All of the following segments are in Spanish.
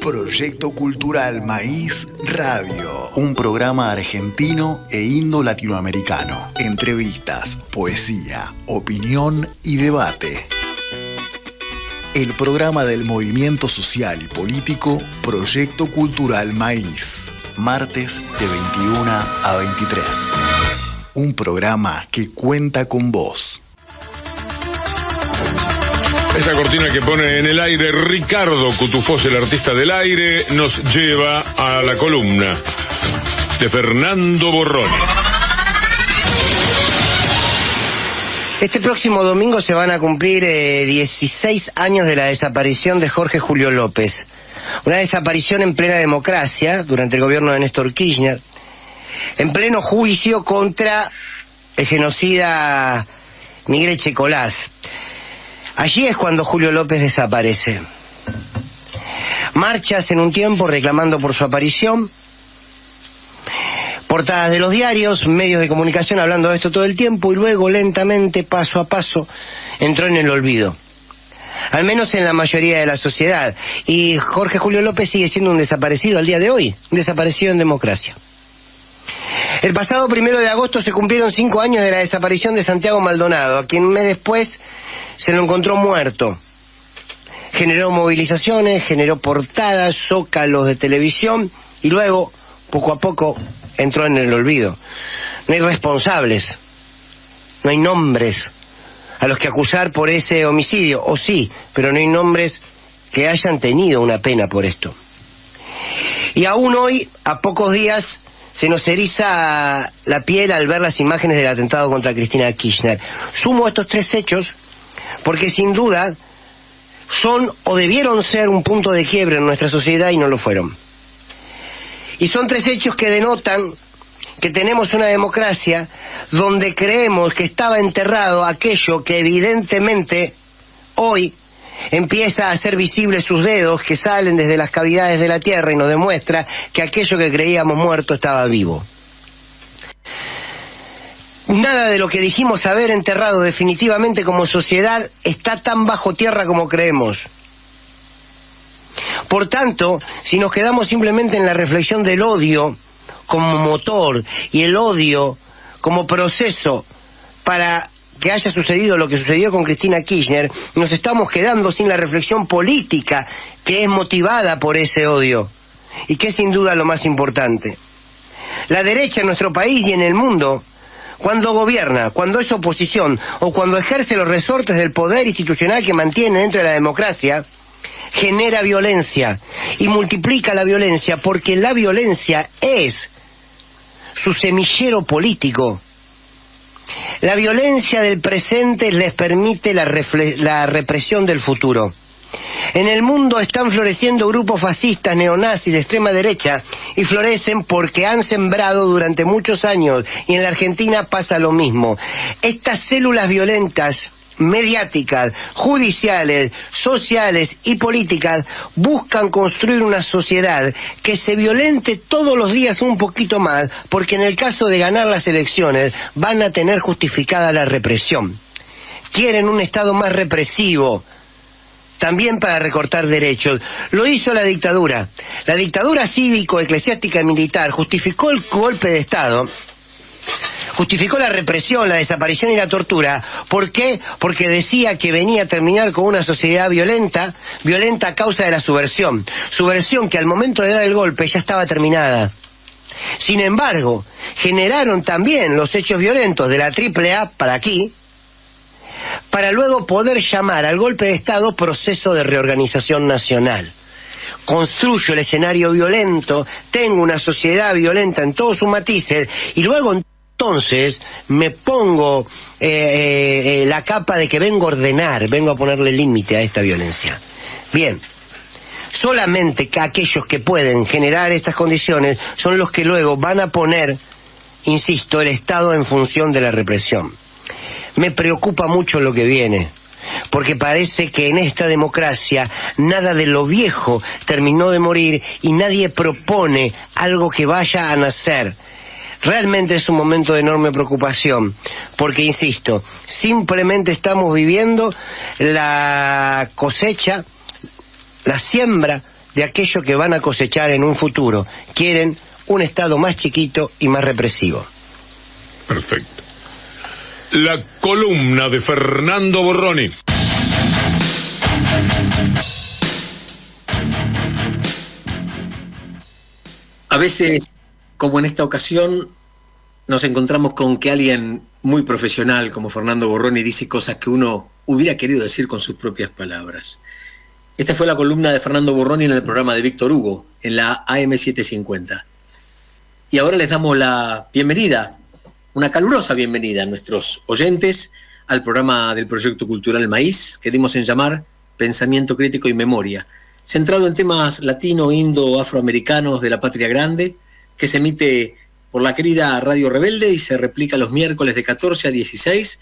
Proyecto Cultural Maíz Radio. Un programa argentino e indo-latinoamericano. Entrevistas, poesía, opinión y debate. El programa del movimiento social y político Proyecto Cultural Maíz. Martes de 21 a 23. Un programa que cuenta con vos. Esa cortina que pone en el aire Ricardo Cutufós, el artista del aire, nos lleva a la columna de Fernando Borrón. Este próximo domingo se van a cumplir 16 años de la desaparición de Jorge Julio López. Una desaparición en plena democracia, durante el gobierno de Néstor Kirchner, en pleno juicio contra el genocida Miguel Echecolás. Allí es cuando Julio López desaparece. Marchas en un tiempo reclamando por su aparición, portadas de los diarios, medios de comunicación hablando de esto todo el tiempo, y luego lentamente, paso a paso, entró en el olvido. Al menos en la mayoría de la sociedad. Y Jorge Julio López sigue siendo un desaparecido al día de hoy, un desaparecido en democracia. El pasado 1 de agosto se cumplieron 5 años de la desaparición de Santiago Maldonado, a quien un mes después se lo encontró muerto. Generó movilizaciones, generó portadas, zócalos de televisión y luego, poco a poco, entró en el olvido. No hay responsables, no hay nombres a los que acusar por ese homicidio, o sí, pero no hay nombres que hayan tenido una pena por esto. Y aún hoy, a pocos días, se nos eriza la piel al ver las imágenes del atentado contra Cristina Kirchner. Sumo estos 3 hechos porque sin duda son o debieron ser un punto de quiebre en nuestra sociedad y no lo fueron. Y son 3 hechos que denotan que tenemos una democracia donde creemos que estaba enterrado aquello que evidentemente hoy empieza a hacer visibles sus dedos que salen desde las cavidades de la tierra y nos demuestra que aquello que creíamos muerto estaba vivo. Nada de lo que dijimos haber enterrado definitivamente como sociedad está tan bajo tierra como creemos. Por tanto, si nos quedamos simplemente en la reflexión del odio como motor y el odio como proceso para que haya sucedido lo que sucedió con Cristina Kirchner, nos estamos quedando sin la reflexión política que es motivada por ese odio y que es sin duda lo más importante. La derecha en nuestro país y en el mundo, cuando gobierna, cuando es oposición o cuando ejerce los resortes del poder institucional que mantiene dentro de la democracia, genera violencia y multiplica la violencia porque la violencia es su semillero político. La violencia del presente les permite la represión del futuro. En el mundo están floreciendo grupos fascistas, neonazis de extrema derecha y florecen porque han sembrado durante muchos años y en la Argentina pasa lo mismo. Estas células violentas, mediáticas, judiciales, sociales y políticas buscan construir una sociedad que se violente todos los días un poquito más porque en el caso de ganar las elecciones van a tener justificada la represión. Quieren un Estado más represivo, también para recortar derechos. Lo hizo la dictadura. La dictadura cívico, eclesiástica y militar justificó el golpe de Estado, justificó la represión, la desaparición y la tortura. ¿Por qué? Porque decía que venía a terminar con una sociedad violenta a causa de la subversión. Subversión que al momento de dar el golpe ya estaba terminada. Sin embargo, generaron también los hechos violentos de la AAA para aquí, para luego poder llamar al golpe de Estado proceso de reorganización nacional. Construyo el escenario violento, tengo una sociedad violenta en todos sus matices, y luego entonces me pongo la capa de que vengo a ordenar, vengo a ponerle límite a esta violencia. Bien, solamente que aquellos que pueden generar estas condiciones son los que luego van a poner, insisto, el Estado en función de la represión. Me preocupa mucho lo que viene, porque parece que en esta democracia nada de lo viejo terminó de morir y nadie propone algo que vaya a nacer. Realmente es un momento de enorme preocupación, porque, insisto, simplemente estamos viviendo la cosecha, la siembra de aquello que van a cosechar en un futuro. Quieren un Estado más chiquito y más represivo. Perfecto. La columna de Fernando Borroni. A veces, como en esta ocasión, nos encontramos con que alguien muy profesional como Fernando Borroni dice cosas que uno hubiera querido decir con sus propias palabras. Esta fue la columna de Fernando Borroni en el programa de Víctor Hugo, en la AM750. Y ahora les damos la bienvenida, una calurosa bienvenida a nuestros oyentes al programa del Proyecto Cultural Maíz, que dimos en llamar Pensamiento Crítico y Memoria, centrado en temas latino, indo, afroamericanos de la patria grande, que se emite por la querida Radio Rebelde y se replica los miércoles de 14 a 16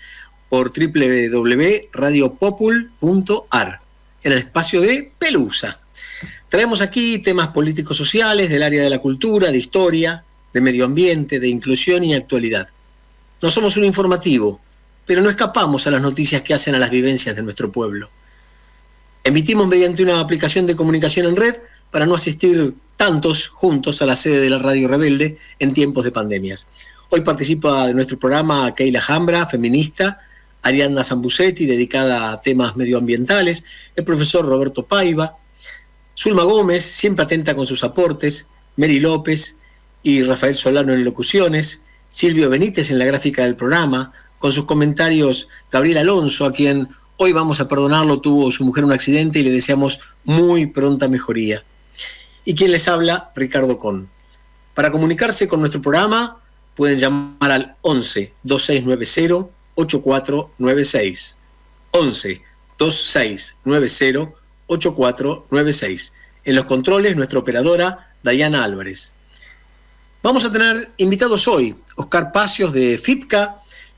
por www.radiopopul.ar, en el espacio de Pelusa. Traemos aquí temas políticos sociales del área de la cultura, de historia, de medio ambiente, de inclusión y actualidad. No somos un informativo, pero no escapamos a las noticias que hacen a las vivencias de nuestro pueblo. Emitimos mediante una aplicación de comunicación en red para no asistir tantos juntos a la sede de la Radio Rebelde en tiempos de pandemias. Hoy participa de nuestro programa Keila Jambra, feminista, Ariadna Zambucetti, dedicada a temas medioambientales, el profesor Roberto Paiva, Zulma Gómez, siempre atenta con sus aportes, Mary López y Rafael Solano en locuciones, Silvio Benítez en la gráfica del programa, con sus comentarios Gabriel Alonso, a quien hoy vamos a perdonarlo, tuvo su mujer un accidente y le deseamos muy pronta mejoría. Y quien les habla, Ricardo Con. Para comunicarse con nuestro programa pueden llamar al 11 2690 8496. 11 2690 8496. En los controles, nuestra operadora, Dayana Álvarez. Vamos a tener invitados hoy, Oscar Pacios de FIPCA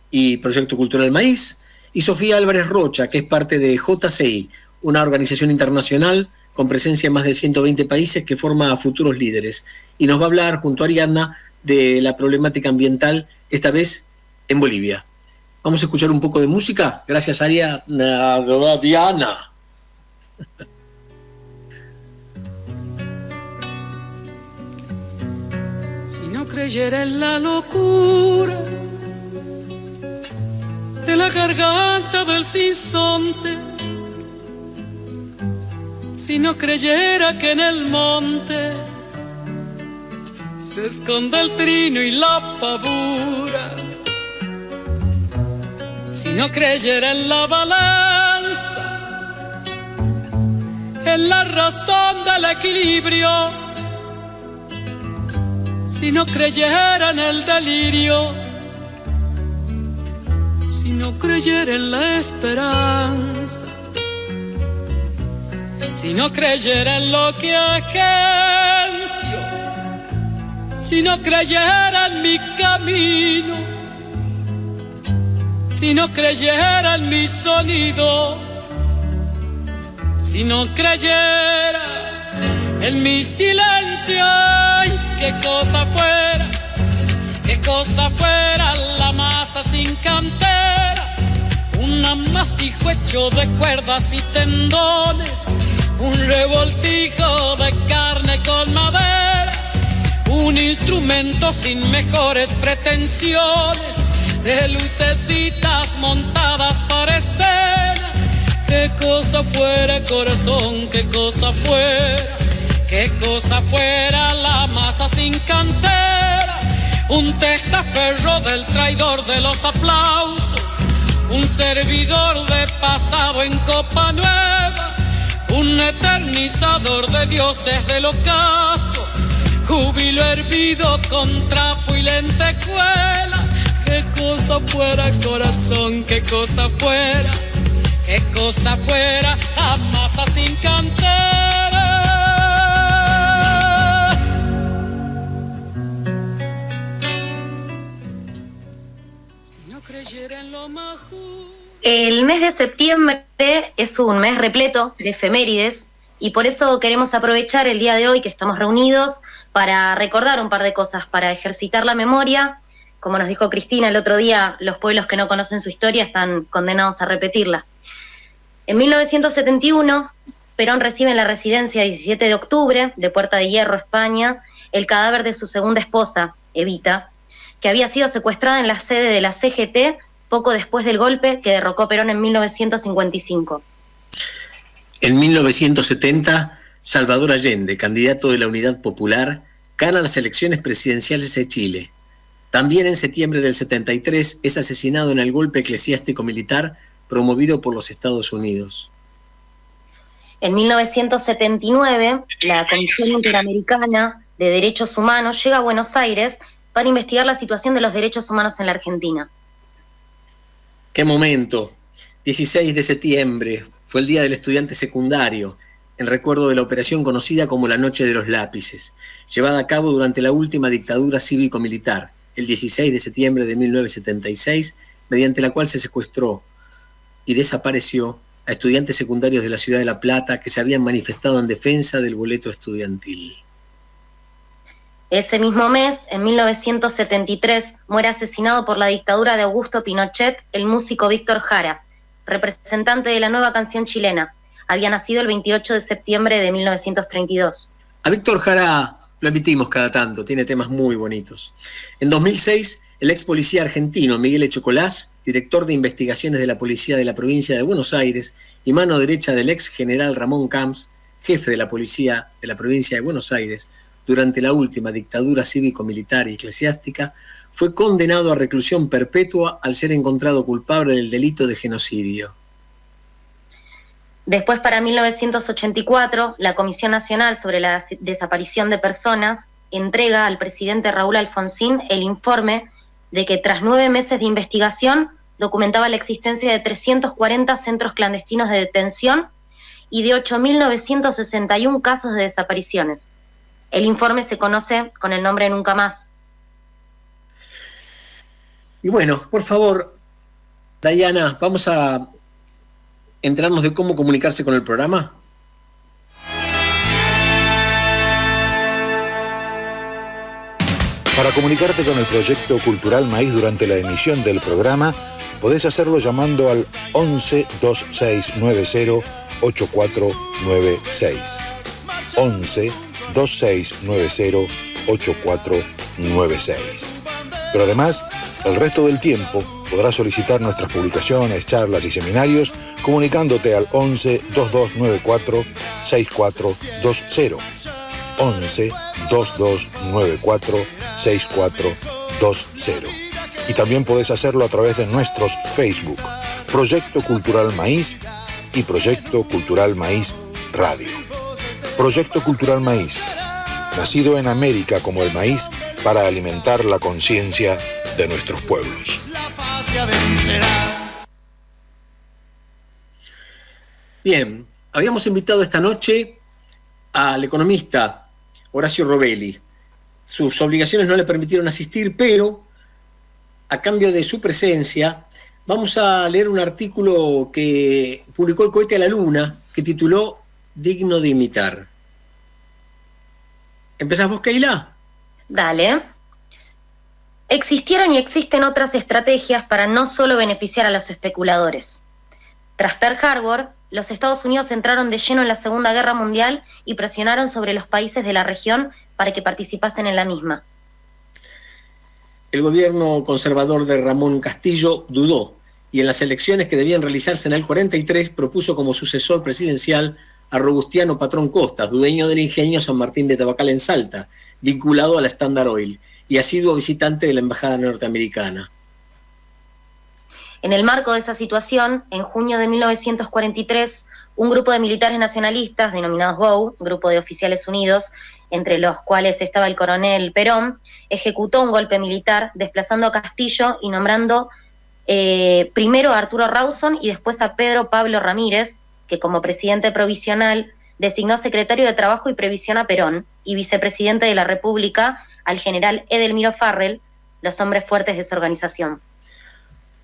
y Proyecto Cultural Maíz, y Sofía Álvarez Rocha, que es parte de JCI, una organización internacional con presencia en más de 120 países que forma a futuros líderes. Y nos va a hablar, junto a Ariadna, de la problemática ambiental, esta vez en Bolivia. Vamos a escuchar un poco de música. Gracias, Diana. Si no creyera en la locura de la garganta del sinsonte, si no creyera que en el monte se esconde el trino y la pavura, si no creyera en la balanza, en la razón del equilibrio, si no creyera en el delirio, si no creyera en la esperanza, si no creyera en lo que agencio, si no creyera en mi camino, si no creyera en mi sonido, si no creyera en mi silencio, ay, qué cosa fuera la masa sin cantera, un amasijo hecho de cuerdas y tendones, un revoltijo de carne con madera, un instrumento sin mejores pretensiones, de lucecitas montadas para escena. Qué cosa fuera, corazón, qué cosa fuera la masa sin cantera, un testaferro del traidor de los aplausos, un servidor de pasado en copa nueva, un eternizador de dioses del ocaso, júbilo hervido con trapo y lentejuela. Qué cosa fuera, corazón, qué cosa fuera la masa sin cantera. Si no creyera en lo más duro. El mes de septiembre es un mes repleto de efemérides y por eso queremos aprovechar el día de hoy que estamos reunidos para recordar un par de cosas, para ejercitar la memoria. Como nos dijo Cristina el otro día, los pueblos que no conocen su historia están condenados a repetirla. En 1971 Perón recibe en la residencia 17 de octubre, de Puerta de Hierro, España, el cadáver de su segunda esposa, Evita, que había sido secuestrada en la sede de la CGT poco después del golpe que derrocó Perón en 1955. En 1970, Salvador Allende, candidato de la Unidad Popular, gana las elecciones presidenciales de Chile. También en septiembre del 73 es asesinado en el golpe eclesiástico-militar promovido por los Estados Unidos. En 1979, la Comisión Interamericana de Derechos Humanos llega a Buenos Aires para investigar la situación de los derechos humanos en la Argentina. ¡Qué momento! 16 de septiembre fue el Día del Estudiante Secundario, en recuerdo de la operación conocida como la Noche de los Lápices, llevada a cabo durante la última dictadura cívico-militar, el 16 de septiembre de 1976, mediante la cual se secuestró y desapareció a estudiantes secundarios de la ciudad de La Plata que se habían manifestado en defensa del boleto estudiantil. Ese mismo mes, en 1973, muere asesinado por la dictadura de Augusto Pinochet el músico Víctor Jara, representante de la nueva canción chilena. Había nacido el 28 de septiembre de 1932. A Víctor Jara lo emitimos cada tanto, tiene temas muy bonitos. En 2006, el ex policía argentino Miguel Echocolás, director de investigaciones de la Policía de la Provincia de Buenos Aires y mano derecha del ex general Ramón Camps, jefe de la Policía de la Provincia de Buenos Aires, durante la última dictadura cívico-militar y eclesiástica, fue condenado a reclusión perpetua al ser encontrado culpable del delito de genocidio. Después, para 1984, la Comisión Nacional sobre la Desaparición de Personas entrega al presidente Raúl Alfonsín el informe de que tras 9 meses de investigación documentaba la existencia de 340 centros clandestinos de detención y de 8.961 casos de desapariciones. El informe se conoce con el nombre Nunca Más. Y bueno, por favor, Dayana, vamos a enterarnos de cómo comunicarse con el programa. Para comunicarte con el Proyecto Cultural Maíz durante la emisión del programa, podés hacerlo llamando al 11 2690 8496. 11 2690 8496. Pero además, el resto del tiempo podrás solicitar nuestras publicaciones, charlas y seminarios comunicándote al 11 2294 6420. 11 2294 6420. Y también podés hacerlo a través de nuestros Facebook, Proyecto Cultural Maíz y Proyecto Cultural Maíz Radio. Proyecto Cultural Maíz, nacido en América como el maíz para alimentar la conciencia de nuestros pueblos. Bien, habíamos invitado esta noche al economista Horacio Robelli. Sus obligaciones no le permitieron asistir, pero a cambio de su presencia vamos a leer un artículo que publicó El Cohete a la Luna, que tituló Digno de imitar. ¿Empezás vos, Keila? Dale. Existieron y existen otras estrategias para no solo beneficiar a los especuladores. Tras Pearl Harbor, los Estados Unidos entraron de lleno en la Segunda Guerra Mundial y presionaron sobre los países de la región para que participasen en la misma. El gobierno conservador de Ramón Castillo dudó y en las elecciones que debían realizarse en el 43 propuso como sucesor presidencial a Robustiano Patrón Costas, dueño del ingenio San Martín de Tabacal en Salta, vinculado a la Standard Oil y asiduo visitante de la embajada norteamericana. En el marco de esa situación, en junio de 1943, un grupo de militares nacionalistas, denominados GO, Grupo de Oficiales Unidos, entre los cuales estaba el coronel Perón, ejecutó un golpe militar, desplazando a Castillo y nombrando primero a Arturo Rawson y después a Pedro Pablo Ramírez, que como presidente provisional designó secretario de Trabajo y Previsión a Perón y vicepresidente de la República al general Edelmiro Farrell, los hombres fuertes de esa organización.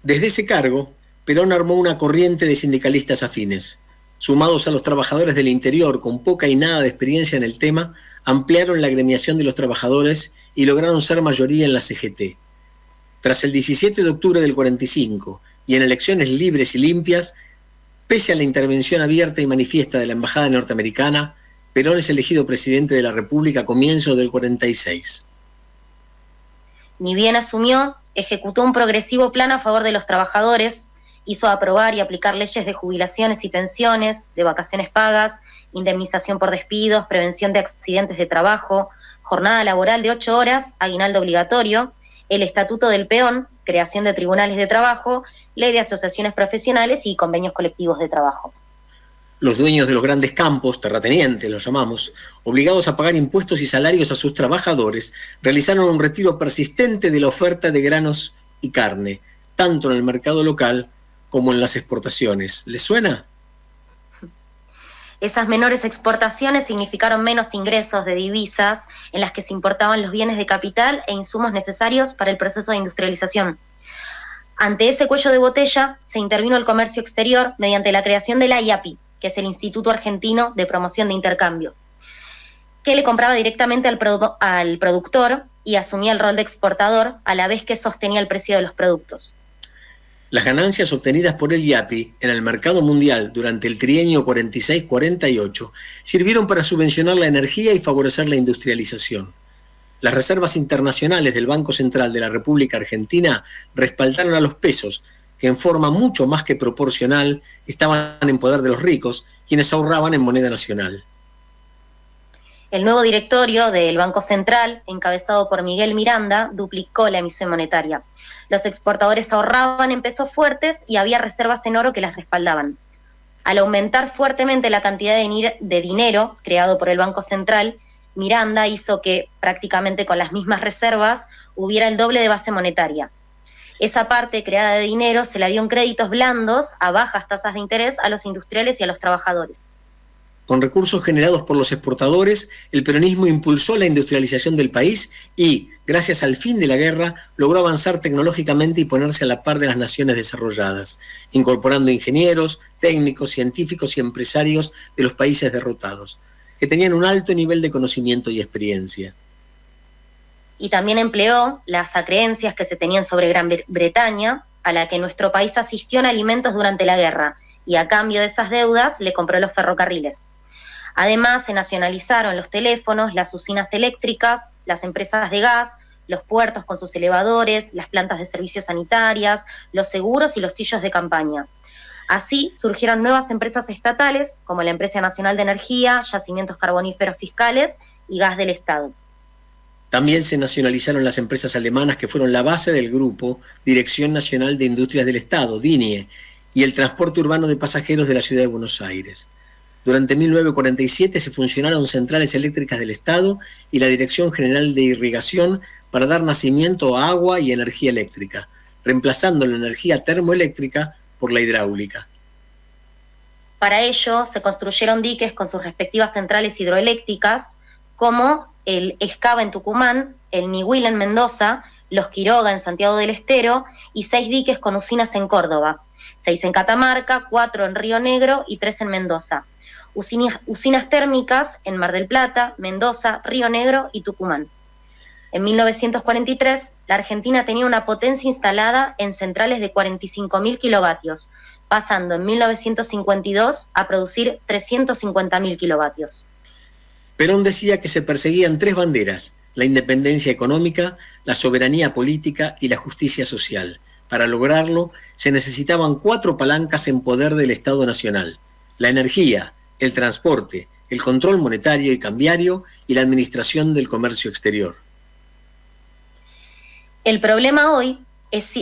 Desde ese cargo, Perón armó una corriente de sindicalistas afines. Sumados a los trabajadores del interior con poca y nada de experiencia en el tema, ampliaron la agremiación de los trabajadores y lograron ser mayoría en la CGT. Tras el 17 de octubre del 45 y en elecciones libres y limpias, Pese a la intervención abierta y manifiesta de la embajada norteamericana, Perón es elegido presidente de la República a comienzos del 46. Ni bien asumió, ejecutó un progresivo plan a favor de los trabajadores, hizo aprobar y aplicar leyes de jubilaciones y pensiones, de vacaciones pagas, indemnización por despidos, prevención de accidentes de trabajo, jornada laboral de 8 horas, aguinaldo obligatorio, el Estatuto del Peón, creación de tribunales de trabajo, ley de asociaciones profesionales y convenios colectivos de trabajo. Los dueños de los grandes campos, terratenientes los llamamos, obligados a pagar impuestos y salarios a sus trabajadores, realizaron un retiro persistente de la oferta de granos y carne, tanto en el mercado local como en las exportaciones. ¿Les suena? Esas menores exportaciones significaron menos ingresos de divisas en las que se importaban los bienes de capital e insumos necesarios para el proceso de industrialización. Ante ese cuello de botella se intervino el comercio exterior mediante la creación de la IAPI, que es el Instituto Argentino de Promoción de Intercambio, que le compraba directamente al productor y asumía el rol de exportador a la vez que sostenía el precio de los productos. Las ganancias obtenidas por el IAPI en el mercado mundial durante el trienio 46-48 sirvieron para subvencionar la energía y favorecer la industrialización. Las reservas internacionales del Banco Central de la República Argentina respaldaron a los pesos, que en forma mucho más que proporcional estaban en poder de los ricos, quienes ahorraban en moneda nacional. El nuevo directorio del Banco Central, encabezado por Miguel Miranda, duplicó la emisión monetaria. Los exportadores ahorraban en pesos fuertes y había reservas en oro que las respaldaban. Al aumentar fuertemente la cantidad de dinero creado por el Banco Central, Miranda hizo que, prácticamente con las mismas reservas, hubiera el doble de base monetaria. Esa parte creada de dinero se la dio en créditos blandos a bajas tasas de interés a los industriales y a los trabajadores. Con recursos generados por los exportadores, el peronismo impulsó la industrialización del país y, gracias al fin de la guerra, logró avanzar tecnológicamente y ponerse a la par de las naciones desarrolladas, incorporando ingenieros, técnicos, científicos y empresarios de los países derrotados, que tenían un alto nivel de conocimiento y experiencia. Y también empleó las acreencias que se tenían sobre Gran Bretaña, a la que nuestro país asistió en alimentos durante la guerra, y a cambio de esas deudas le compró los ferrocarriles. Además, se nacionalizaron los teléfonos, las usinas eléctricas, las empresas de gas, los puertos con sus elevadores, las plantas de servicios sanitarias, los seguros y los sillos de campaña. Así surgieron nuevas empresas estatales, como la Empresa Nacional de Energía, Yacimientos Carboníferos Fiscales y Gas del Estado. También se nacionalizaron las empresas alemanas que fueron la base del grupo Dirección Nacional de Industrias del Estado, DINIE, y el transporte urbano de pasajeros de la ciudad de Buenos Aires. Durante 1947 se funcionaron centrales eléctricas del Estado y la Dirección General de Irrigación para dar nacimiento a agua y energía eléctrica, reemplazando la energía termoeléctrica por la hidráulica. Para ello se construyeron diques con sus respectivas centrales hidroeléctricas, como el Escava en Tucumán, el Nihuila en Mendoza, los Quiroga en Santiago del Estero y 6 diques con usinas en Córdoba, 6 en Catamarca, 4 en Río Negro y 3 en Mendoza. Usinas térmicas en Mar del Plata, Mendoza, Río Negro y Tucumán. En 1943, la Argentina tenía una potencia instalada en centrales de 45.000 kilovatios, pasando en 1952 a producir 350.000 kilovatios. Perón decía que se perseguían 3 banderas: la independencia económica, la soberanía política y la justicia social. Para lograrlo, se necesitaban 4 palancas en poder del Estado Nacional: la energía, el transporte, el control monetario y cambiario y la administración del comercio exterior. El problema hoy es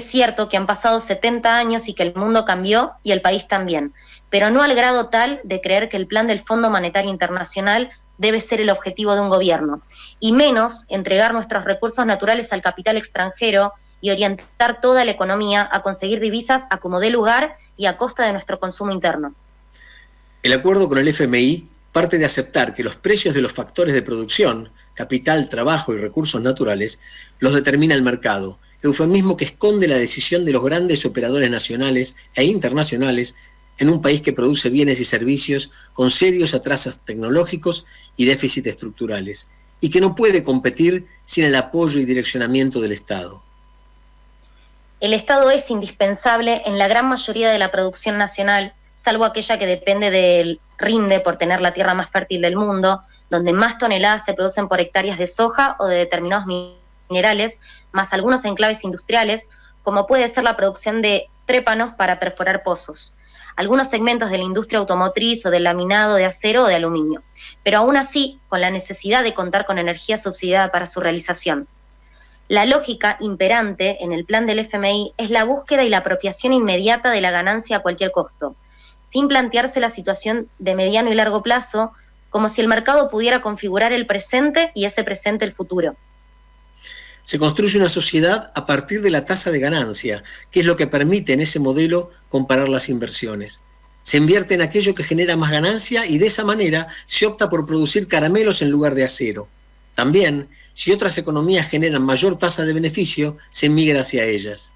cierto que han pasado 70 años y que el mundo cambió y el país también, pero no al grado tal de creer que el plan del Fondo Monetario Internacional debe ser el objetivo de un gobierno, y menos entregar nuestros recursos naturales al capital extranjero y orientar toda la economía a conseguir divisas a como dé lugar y a costa de nuestro consumo interno. El acuerdo con el FMI parte de aceptar que los precios de los factores de producción, capital, trabajo y recursos naturales, los determina el mercado, eufemismo que esconde la decisión de los grandes operadores nacionales e internacionales en un país que produce bienes y servicios con serios atrasos tecnológicos y déficits estructurales, y que no puede competir sin el apoyo y direccionamiento del Estado. El Estado es indispensable en la gran mayoría de la producción nacional, salvo aquella que depende del rinde por tener la tierra más fértil del mundo, donde más toneladas se producen por hectáreas de soja o de determinados minerales, más algunos enclaves industriales, como puede ser la producción de trépanos para perforar pozos, algunos segmentos de la industria automotriz o del laminado de acero o de aluminio, pero aún así con la necesidad de contar con energía subsidiada para su realización. La lógica imperante en el plan del FMI es la búsqueda y la apropiación inmediata de la ganancia a cualquier costo, sin plantearse la situación de mediano y largo plazo, como si el mercado pudiera configurar el presente y ese presente el futuro. Se construye una sociedad a partir de la tasa de ganancia, que es lo que permite en ese modelo comparar las inversiones. Se invierte en aquello que genera más ganancia y de esa manera se opta por producir caramelos en lugar de acero. También, si otras economías generan mayor tasa de beneficio, se migra hacia ellas.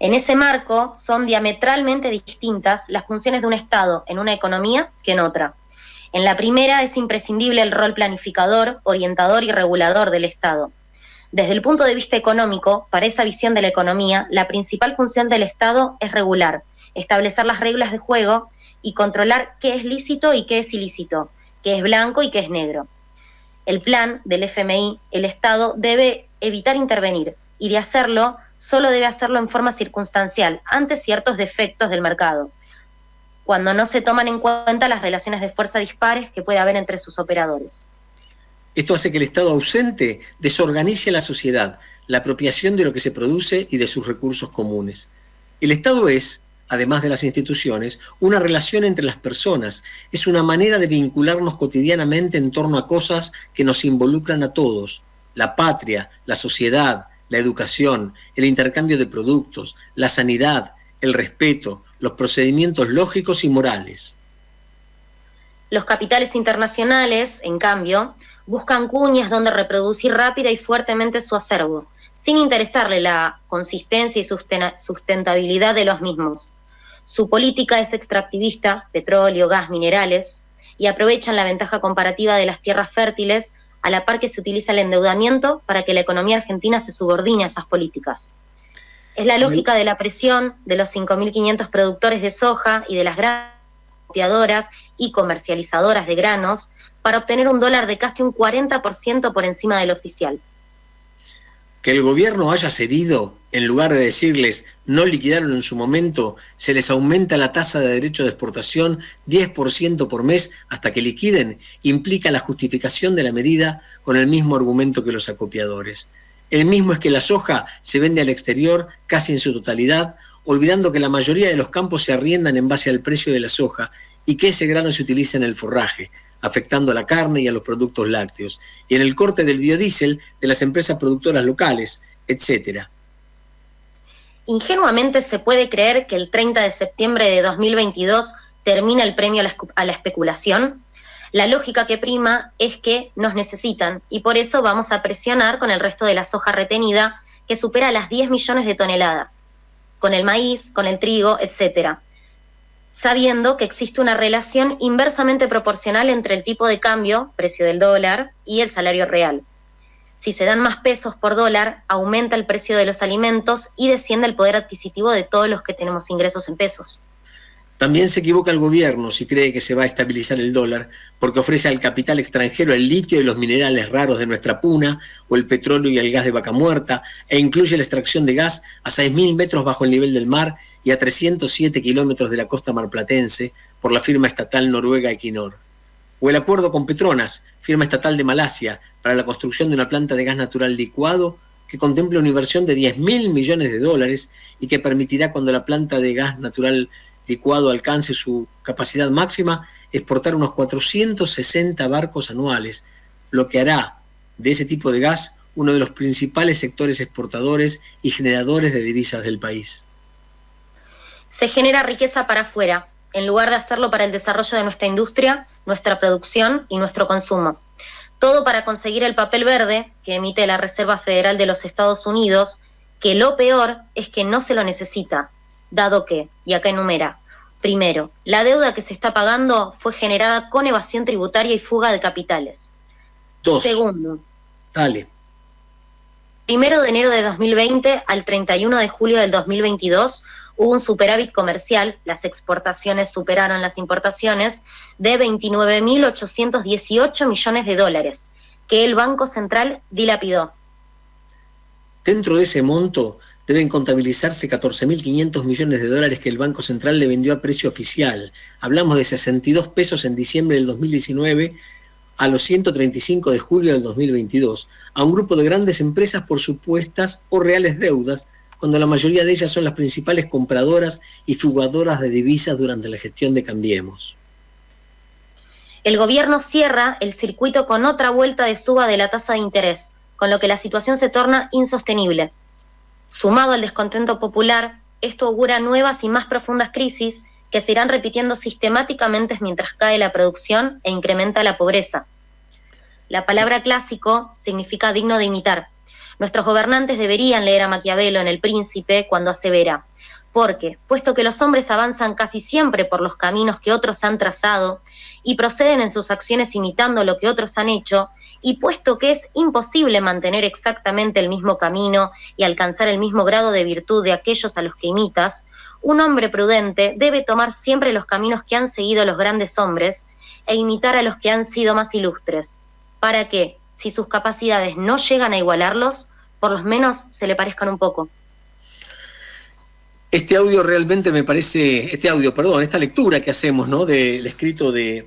En ese marco, son diametralmente distintas las funciones de un Estado en una economía que en otra. En la primera es imprescindible el rol planificador, orientador y regulador del Estado. Desde el punto de vista económico, para esa visión de la economía, la principal función del Estado es regular, establecer las reglas de juego y controlar qué es lícito y qué es ilícito, qué es blanco y qué es negro. El plan del FMI, el Estado debe evitar intervenir y de hacerlo, solo debe hacerlo en forma circunstancial, ante ciertos defectos del mercado, cuando no se toman en cuenta las relaciones de fuerza dispares que puede haber entre sus operadores. Esto hace que el Estado ausente desorganice a la sociedad, la apropiación de lo que se produce y de sus recursos comunes. El Estado es, además de las instituciones, una relación entre las personas, es una manera de vincularnos cotidianamente en torno a cosas que nos involucran a todos: la patria, la sociedad, la educación, el intercambio de productos, la sanidad, el respeto, los procedimientos lógicos y morales. Los capitales internacionales, en cambio, buscan cuñas donde reproducir rápida y fuertemente su acervo, sin interesarle la consistencia y sustentabilidad de los mismos. Su política es extractivista, petróleo, gas, minerales, y aprovechan la ventaja comparativa de las tierras fértiles a la par que se utiliza el endeudamiento para que la economía argentina se subordine a esas políticas. Es la lógica de la presión de los 5.500 productores de soja y de las grandes copiadoras y comercializadoras de granos para obtener un dólar de casi un 40% por encima del oficial. Que el gobierno haya cedido, en lugar de decirles no liquidaron en su momento, se les aumenta la tasa de derecho de exportación 10% por mes hasta que liquiden, implica la justificación de la medida con el mismo argumento que los acopiadores. El mismo es que la soja se vende al exterior casi en su totalidad, olvidando que la mayoría de los campos se arriendan en base al precio de la soja y que ese grano se utiliza en el forraje, afectando a la carne y a los productos lácteos, y en el corte del biodiesel de las empresas productoras locales, etc. Ingenuamente se puede creer que el 30 de septiembre de 2022 termina el premio a la especulación. La lógica que prima es que nos necesitan y por eso vamos a presionar con el resto de la soja retenida, que supera las 10 millones de toneladas, con el maíz, con el trigo, etc., sabiendo que existe una relación inversamente proporcional entre el tipo de cambio, precio del dólar, y el salario real. Si se dan más pesos por dólar, aumenta el precio de los alimentos y desciende el poder adquisitivo de todos los que tenemos ingresos en pesos. También se equivoca el gobierno si cree que se va a estabilizar el dólar, porque ofrece al capital extranjero el litio y los minerales raros de nuestra puna, o el petróleo y el gas de Vaca Muerta, e incluye la extracción de gas a 6.000 metros bajo el nivel del mar y a 307 kilómetros de la costa marplatense por la firma estatal noruega Equinor. O el acuerdo con Petronas, firma estatal de Malasia, para la construcción de una planta de gas natural licuado que contempla una inversión de 10.000 millones de dólares y que permitirá, cuando la planta de gas natural licuado alcance su capacidad máxima, exportar unos 460 barcos anuales, lo que hará de ese tipo de gas uno de los principales sectores exportadores y generadores de divisas del país. Se genera riqueza para afuera, en lugar de hacerlo para el desarrollo de nuestra industria, nuestra producción y nuestro consumo. Todo para conseguir el papel verde que emite la Reserva Federal de los Estados Unidos, que lo peor es que no se lo necesita, dado que, y acá enumera, primero, la deuda que se está pagando fue generada con evasión tributaria y fuga de capitales. 2. Segundo, Dale. 1 de enero de 2020 al 31 de julio del 2022 hubo un superávit comercial, las exportaciones superaron las importaciones, de 29.818 millones de dólares, que el Banco Central dilapidó. Dentro de ese monto deben contabilizarse 14.500 millones de dólares que el Banco Central le vendió a precio oficial. Hablamos de 62 pesos en diciembre del 2019 a los 135 de julio del 2022, a un grupo de grandes empresas por supuestas o reales deudas, cuando la mayoría de ellas son las principales compradoras y fugadoras de divisas durante la gestión de Cambiemos. El gobierno cierra el circuito con otra vuelta de suba de la tasa de interés, con lo que la situación se torna insostenible. Sumado al descontento popular, esto augura nuevas y más profundas crisis que se irán repitiendo sistemáticamente mientras cae la producción e incrementa la pobreza. La palabra clásico significa digno de imitar. Nuestros gobernantes deberían leer a Maquiavelo en El Príncipe cuando asevera: porque, puesto que los hombres avanzan casi siempre por los caminos que otros han trazado y proceden en sus acciones imitando lo que otros han hecho, y puesto que es imposible mantener exactamente el mismo camino y alcanzar el mismo grado de virtud de aquellos a los que imitas, un hombre prudente debe tomar siempre los caminos que han seguido los grandes hombres e imitar a los que han sido más ilustres, para que, si sus capacidades no llegan a igualarlos, por lo menos se le parezcan un poco. Esta lectura que hacemos, ¿no?, del escrito de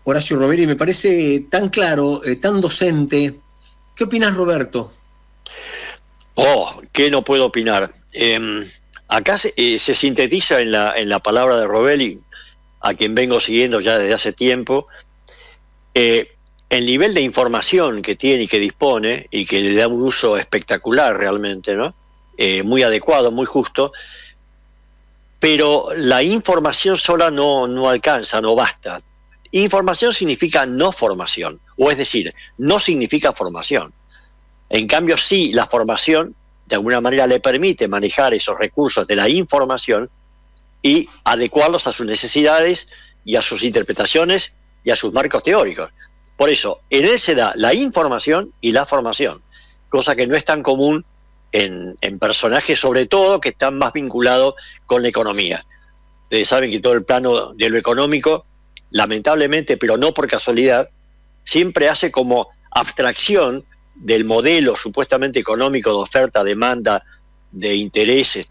Horacio Rovelli me parece tan claro, tan docente. ¿Qué opinas, Roberto? ¿Qué no puedo opinar? Acá se sintetiza en la palabra de Rovelli, a quien vengo siguiendo ya desde hace tiempo, el nivel de información que tiene y que dispone, y que le da un uso espectacular realmente, ¿no? Muy adecuado, muy justo, pero la información sola no alcanza, no basta. Información significa no formación, o es decir, no significa formación. En cambio, sí, la formación de alguna manera le permite manejar esos recursos de la información y adecuarlos a sus necesidades y a sus interpretaciones y a sus marcos teóricos. Por eso, en él se da la información y la formación, cosa que no es tan común en personajes, sobre todo, que están más vinculados con la economía. Ustedes saben que todo el plano de lo económico, lamentablemente, pero no por casualidad, siempre hace como abstracción del modelo supuestamente económico de oferta, demanda, de interés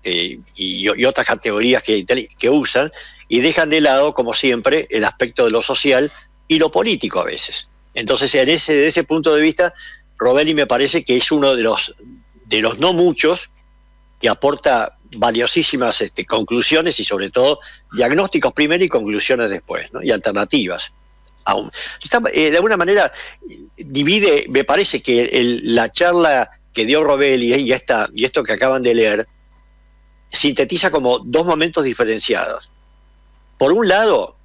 y otras categorías que usan, y dejan de lado, como siempre, el aspecto de lo social y lo político a veces. Entonces, desde ese punto de vista, Rovelli me parece que es uno de los no muchos que aporta valiosísimas conclusiones y sobre todo diagnósticos primero y conclusiones después, ¿no? Y alternativas. De alguna manera divide, me parece que la charla que dio Rovelli y esto que acaban de leer sintetiza como dos momentos diferenciados. Por un lado,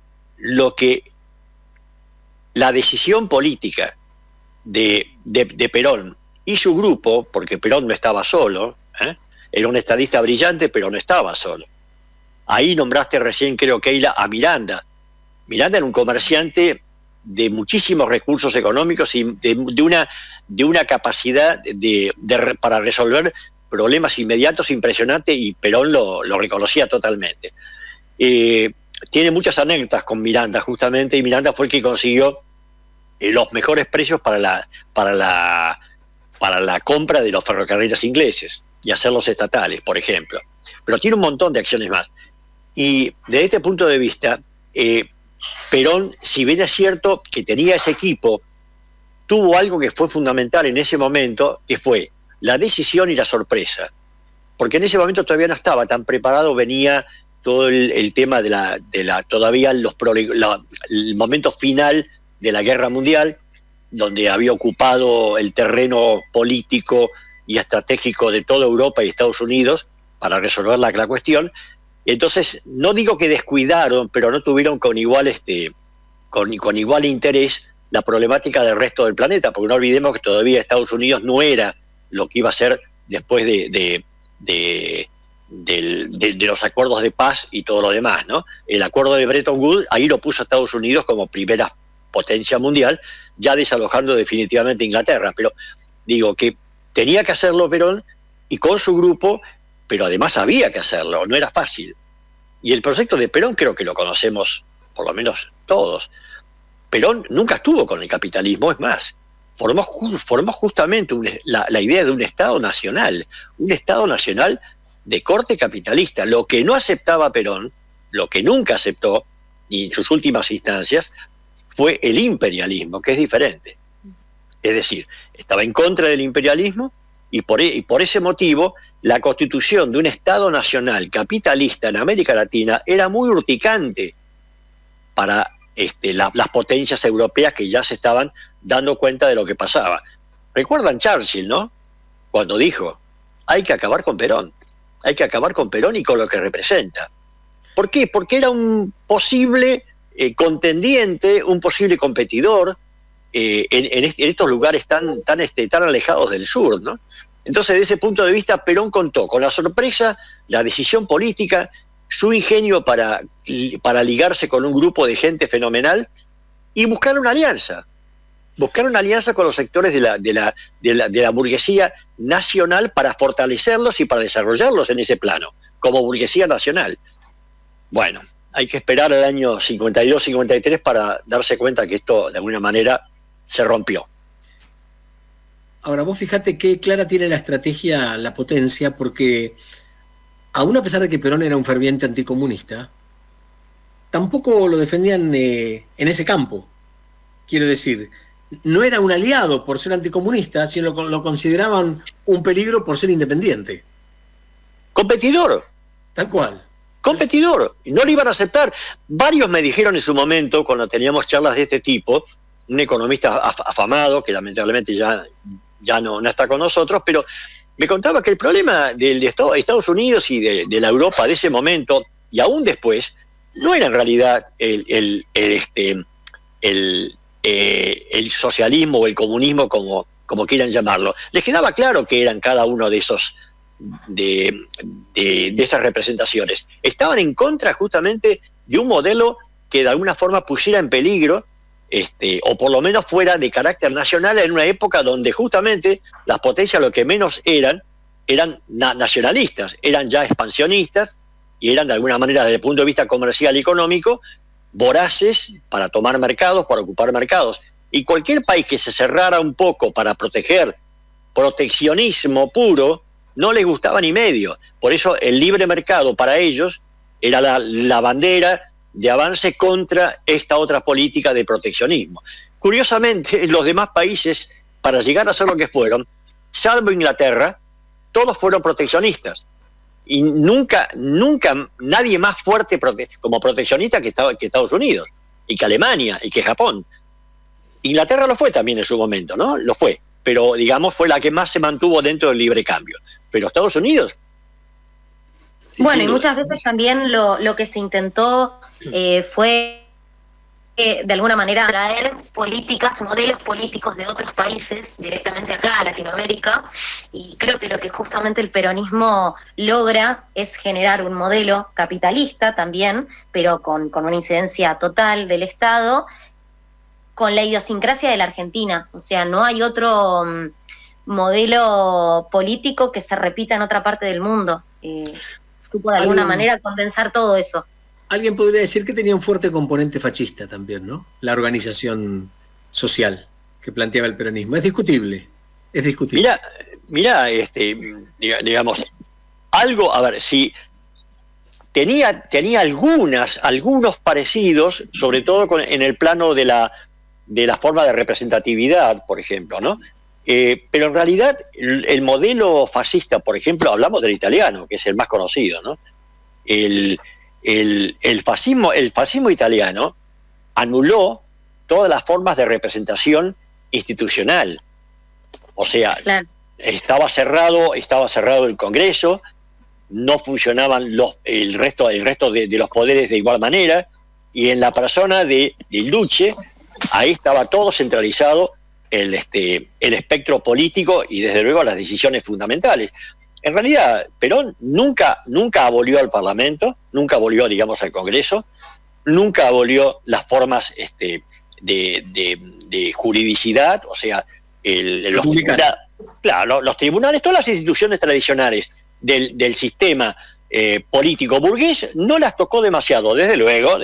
la decisión política de Perón y su grupo, porque Perón no estaba solo, era un estadista brillante, pero no estaba solo. Ahí nombraste recién, creo, Keila, a Miranda. Miranda era un comerciante de muchísimos recursos económicos y de una capacidad para resolver problemas inmediatos impresionante, y Perón lo reconocía totalmente. Tiene muchas anécdotas con Miranda, justamente, y Miranda fue el que consiguió los mejores precios para la compra de los ferrocarriles ingleses y hacerlos estatales, por ejemplo. Pero tiene un montón de acciones más. Y desde este punto de vista, Perón, si bien es cierto que tenía ese equipo, tuvo algo que fue fundamental en ese momento, que fue la decisión y la sorpresa. Porque en ese momento todavía no estaba tan preparado, venía todo el tema todavía el momento final de la Guerra Mundial, donde había ocupado el terreno político y estratégico de toda Europa y Estados Unidos para resolver la cuestión. Entonces, no digo que descuidaron, pero no tuvieron con igual interés la problemática del resto del planeta, porque no olvidemos que todavía Estados Unidos no era lo que iba a ser después de los acuerdos de paz y todo lo demás, ¿no? El acuerdo de Bretton Woods, ahí lo puso Estados Unidos como primera potencia mundial, ya desalojando definitivamente Inglaterra. Pero digo que tenía que hacerlo Perón y con su grupo, pero además había que hacerlo, no era fácil. Y el proyecto de Perón creo que lo conocemos, por lo menos todos. Perón nunca estuvo con el capitalismo, es más, formó justamente la idea de un Estado nacional de corte capitalista. Lo que no aceptaba Perón, lo que nunca aceptó, y en sus últimas instancias, fue el imperialismo, que es diferente. Es decir, estaba en contra del imperialismo y por ese motivo la constitución de un Estado nacional capitalista en América Latina era muy urticante para las potencias europeas que ya se estaban dando cuenta de lo que pasaba. Recuerdan Churchill, ¿no? Cuando dijo, hay que acabar con Perón y con lo que representa. ¿Por qué? Porque era un posible contendiente, un posible competidor en estos lugares tan alejados del sur, ¿no? Entonces, desde ese punto de vista, Perón contó con la sorpresa, la decisión política, su ingenio para ligarse con un grupo de gente fenomenal y buscar una alianza con los sectores de la burguesía nacional para fortalecerlos y para desarrollarlos en ese plano, como burguesía nacional. Bueno, hay que esperar al año 52-53 para darse cuenta que esto, de alguna manera, se rompió. Ahora, vos fíjate qué clara tiene la estrategia la potencia, porque aún a pesar de que Perón era un ferviente anticomunista, tampoco lo defendían en ese campo. Quiero decir, no era un aliado por ser anticomunista, sino lo consideraban un peligro por ser independiente. Competidor. Tal cual. Competidor. Y no lo iban a aceptar. Varios me dijeron en su momento, cuando teníamos charlas de este tipo, un economista afamado, que lamentablemente ya no está con nosotros, pero me contaba que el problema de Estados Unidos y de la Europa de ese momento, y aún después, no era en realidad el socialismo o el comunismo, como quieran llamarlo. Les quedaba claro que eran cada uno de esos de esas representaciones. Estaban en contra justamente de un modelo que de alguna forma pusiera en peligro o por lo menos fuera de carácter nacional en una época donde justamente las potencias lo que menos eran nacionalistas, eran ya expansionistas y eran de alguna manera desde el punto de vista comercial y económico voraces para tomar mercados, para ocupar mercados. Y cualquier país que se cerrara un poco para proteger, proteccionismo puro, no les gustaba ni medio. Por eso el libre mercado para ellos era la bandera de avance contra esta otra política de proteccionismo. Curiosamente, los demás países, para llegar a ser lo que fueron, salvo Inglaterra, todos fueron proteccionistas. Y nunca nadie más fuerte como proteccionista que Estados Unidos, y que Alemania, y que Japón. Inglaterra lo fue también en su momento, ¿no? Lo fue, pero digamos fue la que más se mantuvo dentro del libre cambio. Pero Estados Unidos... Bueno, y muchas veces también lo que se intentó fue de alguna manera traer modelos políticos de otros países directamente acá a Latinoamérica, y creo que lo que justamente el peronismo logra es generar un modelo capitalista también, pero con una incidencia total del Estado, con la idiosincrasia de la Argentina. O sea, no hay otro modelo político que se repita en otra parte del mundo. Supo de alguna manera condensar todo eso. Alguien podría decir que tenía un fuerte componente fascista también, ¿no? La organización social que planteaba el peronismo. Es discutible. Mira, digamos, algo, a ver, si tenía algunos parecidos, sobre todo en el plano de la forma de representatividad, por ejemplo, ¿no? Pero en realidad el modelo fascista, por ejemplo, hablamos del italiano, que es el más conocido, ¿no? El fascismo italiano anuló todas las formas de representación institucional. O sea, claro, estaba cerrado el Congreso, no funcionaban el resto de los poderes de igual manera, y en la persona del Duce, ahí estaba todo centralizado, el espectro político y desde luego las decisiones fundamentales. En realidad, Perón nunca abolió al Parlamento, nunca abolió, digamos, al Congreso, nunca abolió las formas de juridicidad, o sea, Claro, los tribunales, todas las instituciones tradicionales del sistema político burgués no las tocó demasiado, desde luego,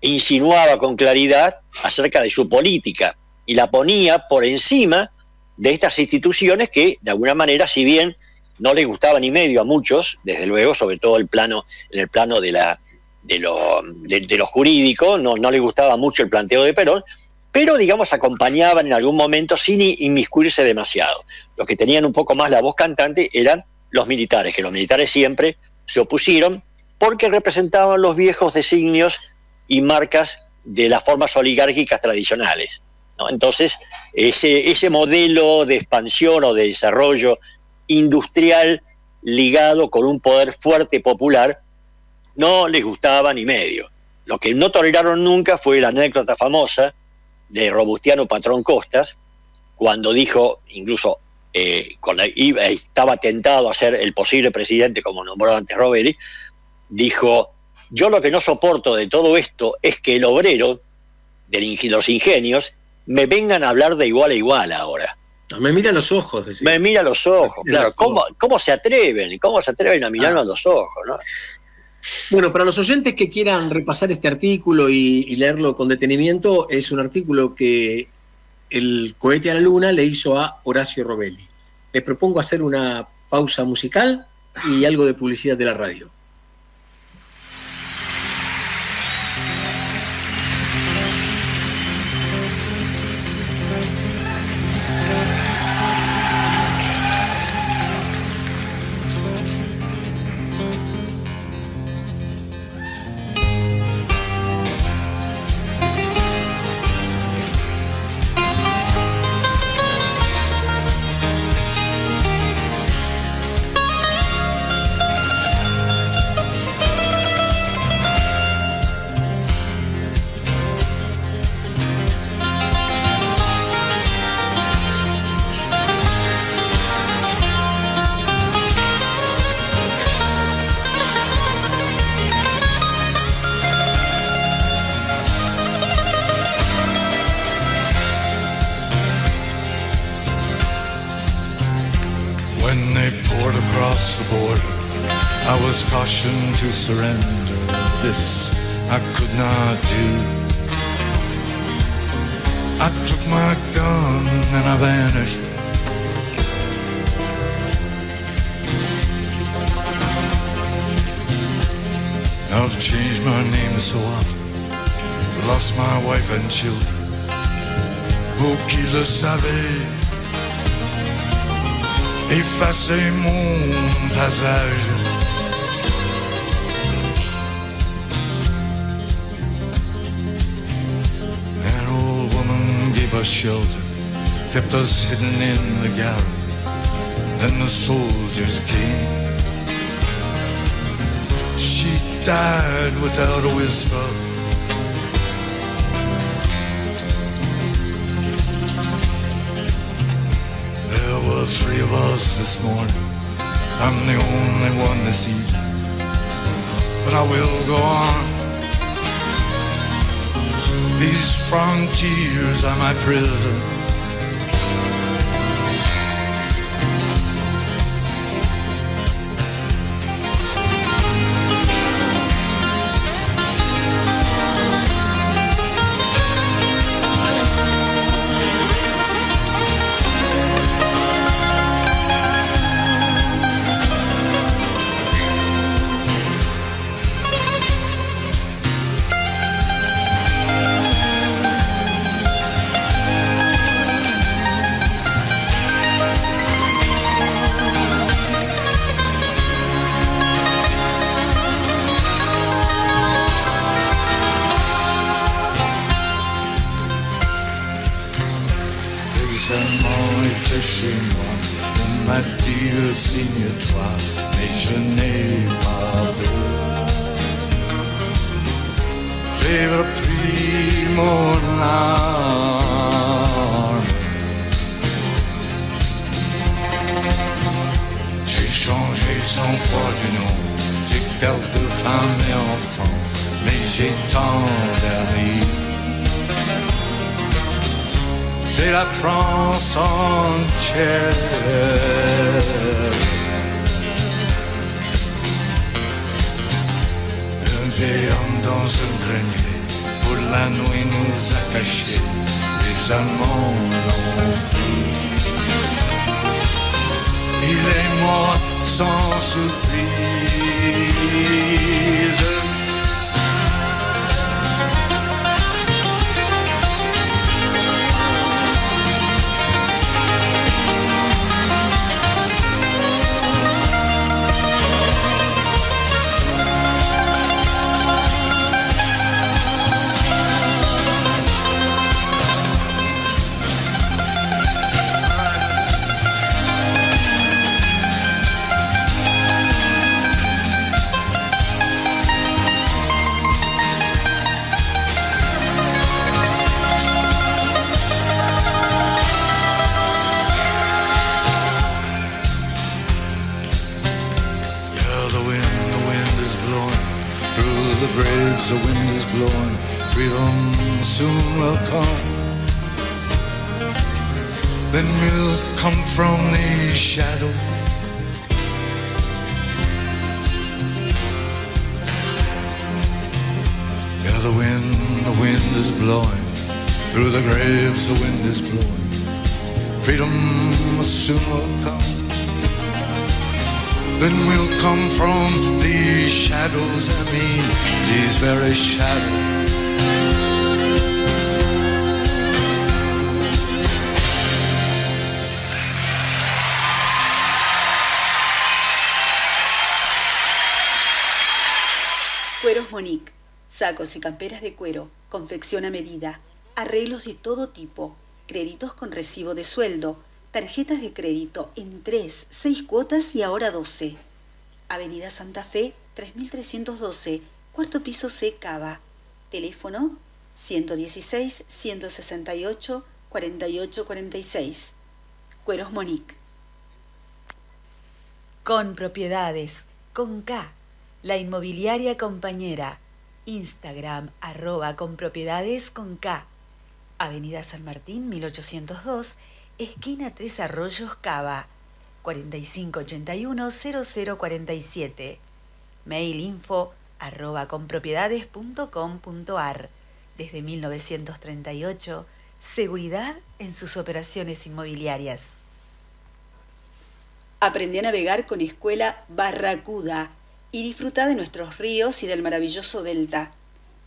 insinuaba con claridad acerca de su política y la ponía por encima de estas instituciones que, de alguna manera, si bien no les gustaba ni medio a muchos, desde luego, sobre todo en el plano de lo jurídico, no les gustaba mucho el planteo de Perón, pero, digamos, acompañaban en algún momento sin inmiscuirse demasiado. Los que tenían un poco más la voz cantante eran los militares, que los militares siempre se opusieron porque representaban los viejos designios y marcas de las formas oligárquicas tradicionales, ¿no? Entonces, ese modelo de expansión o de desarrollo industrial ligado con un poder fuerte popular no les gustaba ni medio. Lo que no toleraron nunca fue la anécdota famosa de Robustiano Patrón Costas, cuando dijo, incluso estaba tentado a ser el posible presidente, como nombró antes Robelli, dijo: yo lo que no soporto de todo esto es que el obrero de los ingenios me vengan a hablar de igual a igual ahora. No, me mira a los ojos, decía. Me mira a los ojos, claro. ¿Cómo se atreven? ¿Cómo se atreven a mirarnos a los ojos, no? Bueno, para los oyentes que quieran repasar este artículo y leerlo con detenimiento, es un artículo que el cohete a la luna le hizo a Horacio Robelli. Les propongo hacer una pausa musical y algo de publicidad de la radio. Caution to surrender, this I could not do. I took my gun and I vanished. I've changed my name so often, lost my wife and children. Vous qui le savez, effacez mon passage. Us shelter, kept us hidden in the garret. Then the soldiers came. She died without a whisper. There were 3 of us this morning. I'm the only one this evening, but I will go on. These frontiers are my prison. Signe-toi, mais je n'ai pas peur. J'ai repris mon âme. J'ai changé sans foi du nom. J'ai perdu femme et enfant, mais j'ai tant d'amis. c'est la France entière. Un vieil homme dans un grenier, pour la nuit nous a cachés, les Allemands l'ont pris. Il est mort sans surprise. The wind is blowing, freedom soon will come. Then we'll come from the shadow. Yeah, the wind is blowing, through the graves the wind is blowing. Freedom soon will come. Then we'll come from these shadows, I mean, these very shadows. Cueros Monique, sacos y camperas de cuero, confección a medida, arreglos de todo tipo, créditos con recibo de sueldo, tarjetas de crédito en 3, 6 cuotas y ahora 12. Avenida Santa Fe, 3312, cuarto piso C, Cava. Teléfono 116-168-4846. Cueros Monique. Con Propiedades, con K, la inmobiliaria compañera. Instagram, @conpropiedades con K. Avenida San Martín, 1802, esquina 3 Arroyos, Cava, 4581-0047. Mail info @conpropiedades.com.ar. Desde 1938, seguridad en sus operaciones inmobiliarias. Aprende a navegar con Escuela Barracuda y disfruta de nuestros ríos y del maravilloso delta.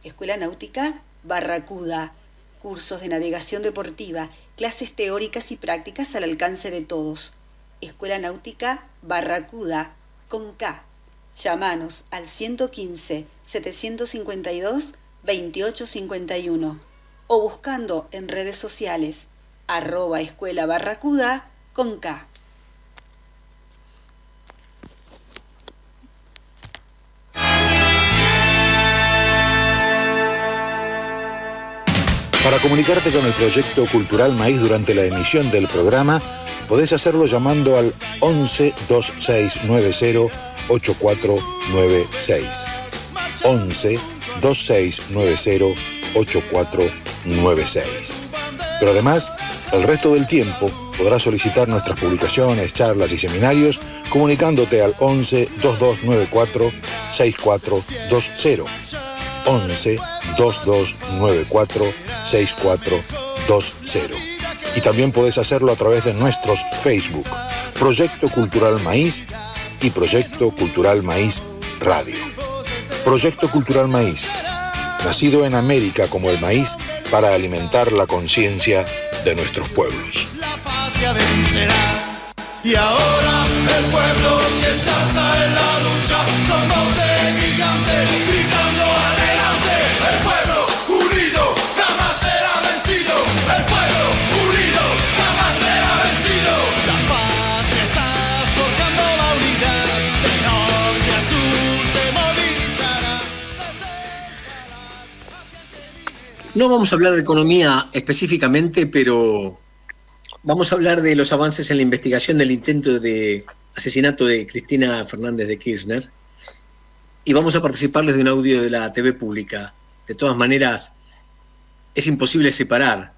Escuela Náutica Barracuda. Cursos de navegación deportiva, clases teóricas y prácticas al alcance de todos. Escuela Náutica Barracuda, con K. Llámanos al 115-752-2851 o buscando en redes sociales @Escuela Barracuda, con K. Para comunicarte con el Proyecto Cultural Maíz durante la emisión del programa, podés hacerlo llamando al 11 2690 8496. 11 2690 8496. Pero además, el resto del tiempo podrás solicitar nuestras publicaciones, charlas y seminarios comunicándote al 11 2294 6420. 11 2294 6420. Y también podés hacerlo a través de nuestros Facebook, Proyecto Cultural Maíz y Proyecto Cultural Maíz Radio. Proyecto Cultural Maíz, nacido en América como el maíz para alimentar la conciencia de nuestros pueblos. La patria vencerá. Y ahora el pueblo que se alza en la lucha con voz de gigante, gritando adelante. El pueblo unido jamás será vencido. El pueblo unido jamás será vencido. La patria está forjando la unidad. De norte a sur se movilizará. No vamos a hablar de economía específicamente, pero vamos a hablar de los avances en la investigación del intento de asesinato de Cristina Fernández de Kirchner y vamos a participarles de un audio de la TV pública. De todas maneras, es imposible separar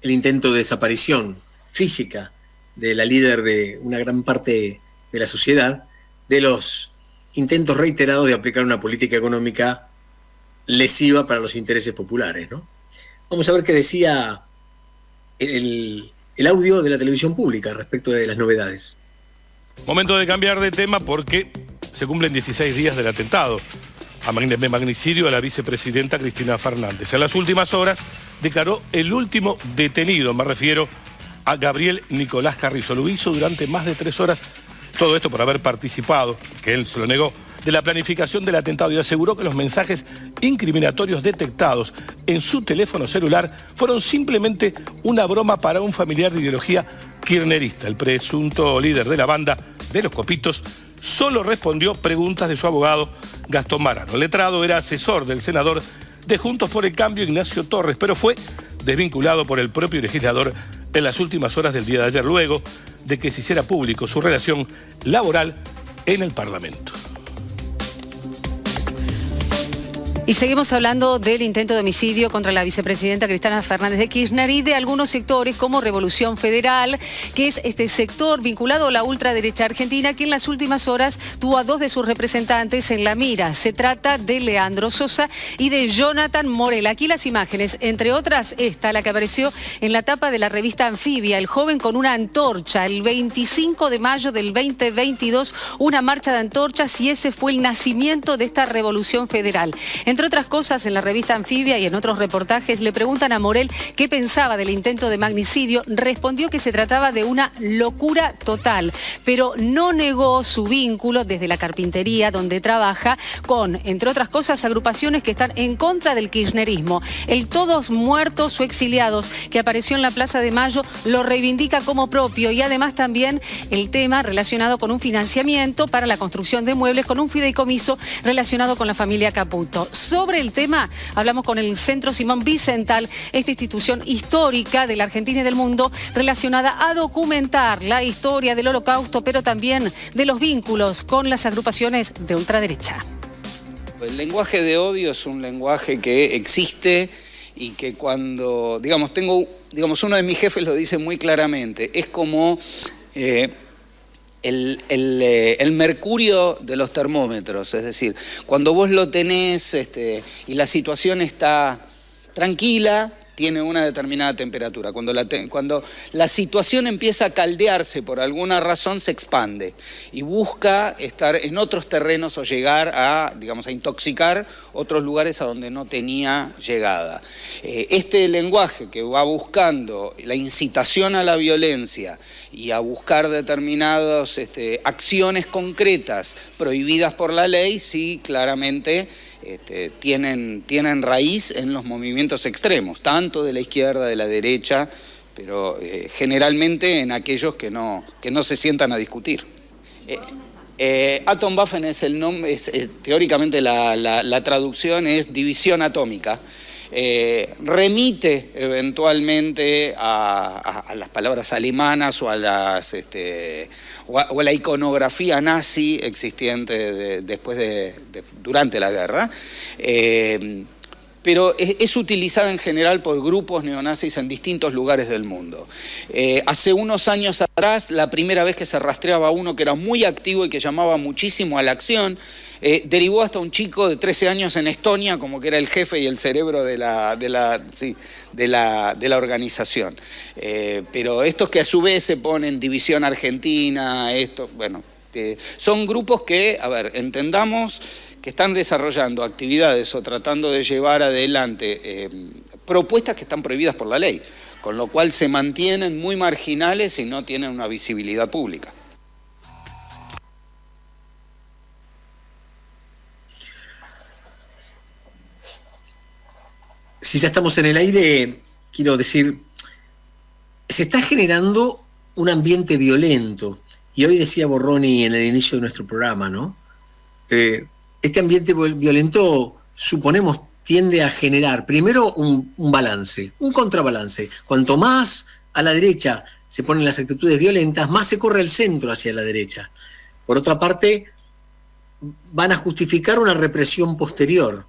el intento de desaparición física de la líder de una gran parte de la sociedad, de los intentos reiterados de aplicar una política económica lesiva para los intereses populares, ¿no? Vamos a ver qué decía el audio de la televisión pública respecto de las novedades. Momento de cambiar de tema porque se cumplen 16 días del atentado de magnicidio a la vicepresidenta Cristina Fernández. En las últimas horas declaró el último detenido, me refiero a Gabriel Nicolás Carrizo. Lo hizo durante más de 3 horas, todo esto por haber participado, que él se lo negó, de la planificación del atentado y aseguró que los mensajes incriminatorios detectados en su teléfono celular fueron simplemente una broma para un familiar de ideología kirchnerista. El presunto líder de la banda de los Copitos solo respondió preguntas de su abogado Gastón Marano. El letrado era asesor del senador de Juntos por el Cambio, Ignacio Torres, pero fue desvinculado por el propio legislador en las últimas horas del día de ayer, luego de que se hiciera público su relación laboral en el Parlamento. Y seguimos hablando del intento de homicidio contra la vicepresidenta Cristina Fernández de Kirchner y de algunos sectores como Revolución Federal, que es este sector vinculado a la ultraderecha argentina que en las últimas horas tuvo a 2 de sus representantes en la mira. Se trata de Leandro Sosa y de Jonathan Morel. Aquí las imágenes, entre otras esta, la que apareció en la tapa de la revista Anfibia, el joven con una antorcha. El 25 de mayo del 2022, una marcha de antorchas, y ese fue el nacimiento de esta Revolución Federal. Entre otras cosas, en la revista Anfibia y en otros reportajes le preguntan a Morel qué pensaba del intento de magnicidio. Respondió que se trataba de una locura total, pero no negó su vínculo desde la carpintería donde trabaja con, entre otras cosas, agrupaciones que están en contra del kirchnerismo. El Todos Muertos o Exiliados, que apareció en la Plaza de Mayo, lo reivindica como propio, y además también el tema relacionado con un financiamiento para la construcción de muebles con un fideicomiso relacionado con la familia Caputo. Sobre el tema, hablamos con el Centro Simón Wiesenthal, esta institución histórica de la Argentina y del mundo relacionada a documentar la historia del Holocausto, pero también de los vínculos con las agrupaciones de ultraderecha. El lenguaje de odio es un lenguaje que existe y que cuando, digamos, uno de mis jefes lo dice muy claramente, es como el mercurio de los termómetros, es decir, cuando vos lo tenés y la situación está tranquila, tiene una determinada temperatura. Cuando la situación empieza a caldearse por alguna razón, se expande y busca estar en otros terrenos o llegar a, digamos, a intoxicar otros lugares a donde no tenía llegada. Este lenguaje que va buscando la incitación a la violencia y a buscar determinadas acciones concretas prohibidas por la ley, sí, claramente tienen raíz en los movimientos extremos, tanto de la izquierda, de la derecha, pero generalmente en aquellos que no se sientan a discutir. Atomwaffen es el nombre, teóricamente la traducción es división atómica. Remite eventualmente a las palabras alemanas o a la iconografía nazi existente durante la guerra, pero es utilizada en general por grupos neonazis en distintos lugares del mundo. Hace unos años atrás, la primera vez que se rastreaba a uno que era muy activo y que llamaba muchísimo a la acción, derivó hasta un chico de 13 años en Estonia, como que era el jefe y el cerebro de la organización. Pero estos que a su vez se ponen división argentina, son grupos que, entendamos que están desarrollando actividades o tratando de llevar adelante propuestas que están prohibidas por la ley, con lo cual se mantienen muy marginales y no tienen una visibilidad pública. Si ya estamos en el aire, quiero decir, se está generando un ambiente violento, y hoy decía Borroni en el inicio de nuestro programa, ¿no? Este ambiente violento, suponemos, tiende a generar primero un balance, un contrabalance. Cuanto más a la derecha se ponen las actitudes violentas, más se corre el centro hacia la derecha. Por otra parte, van a justificar una represión posterior,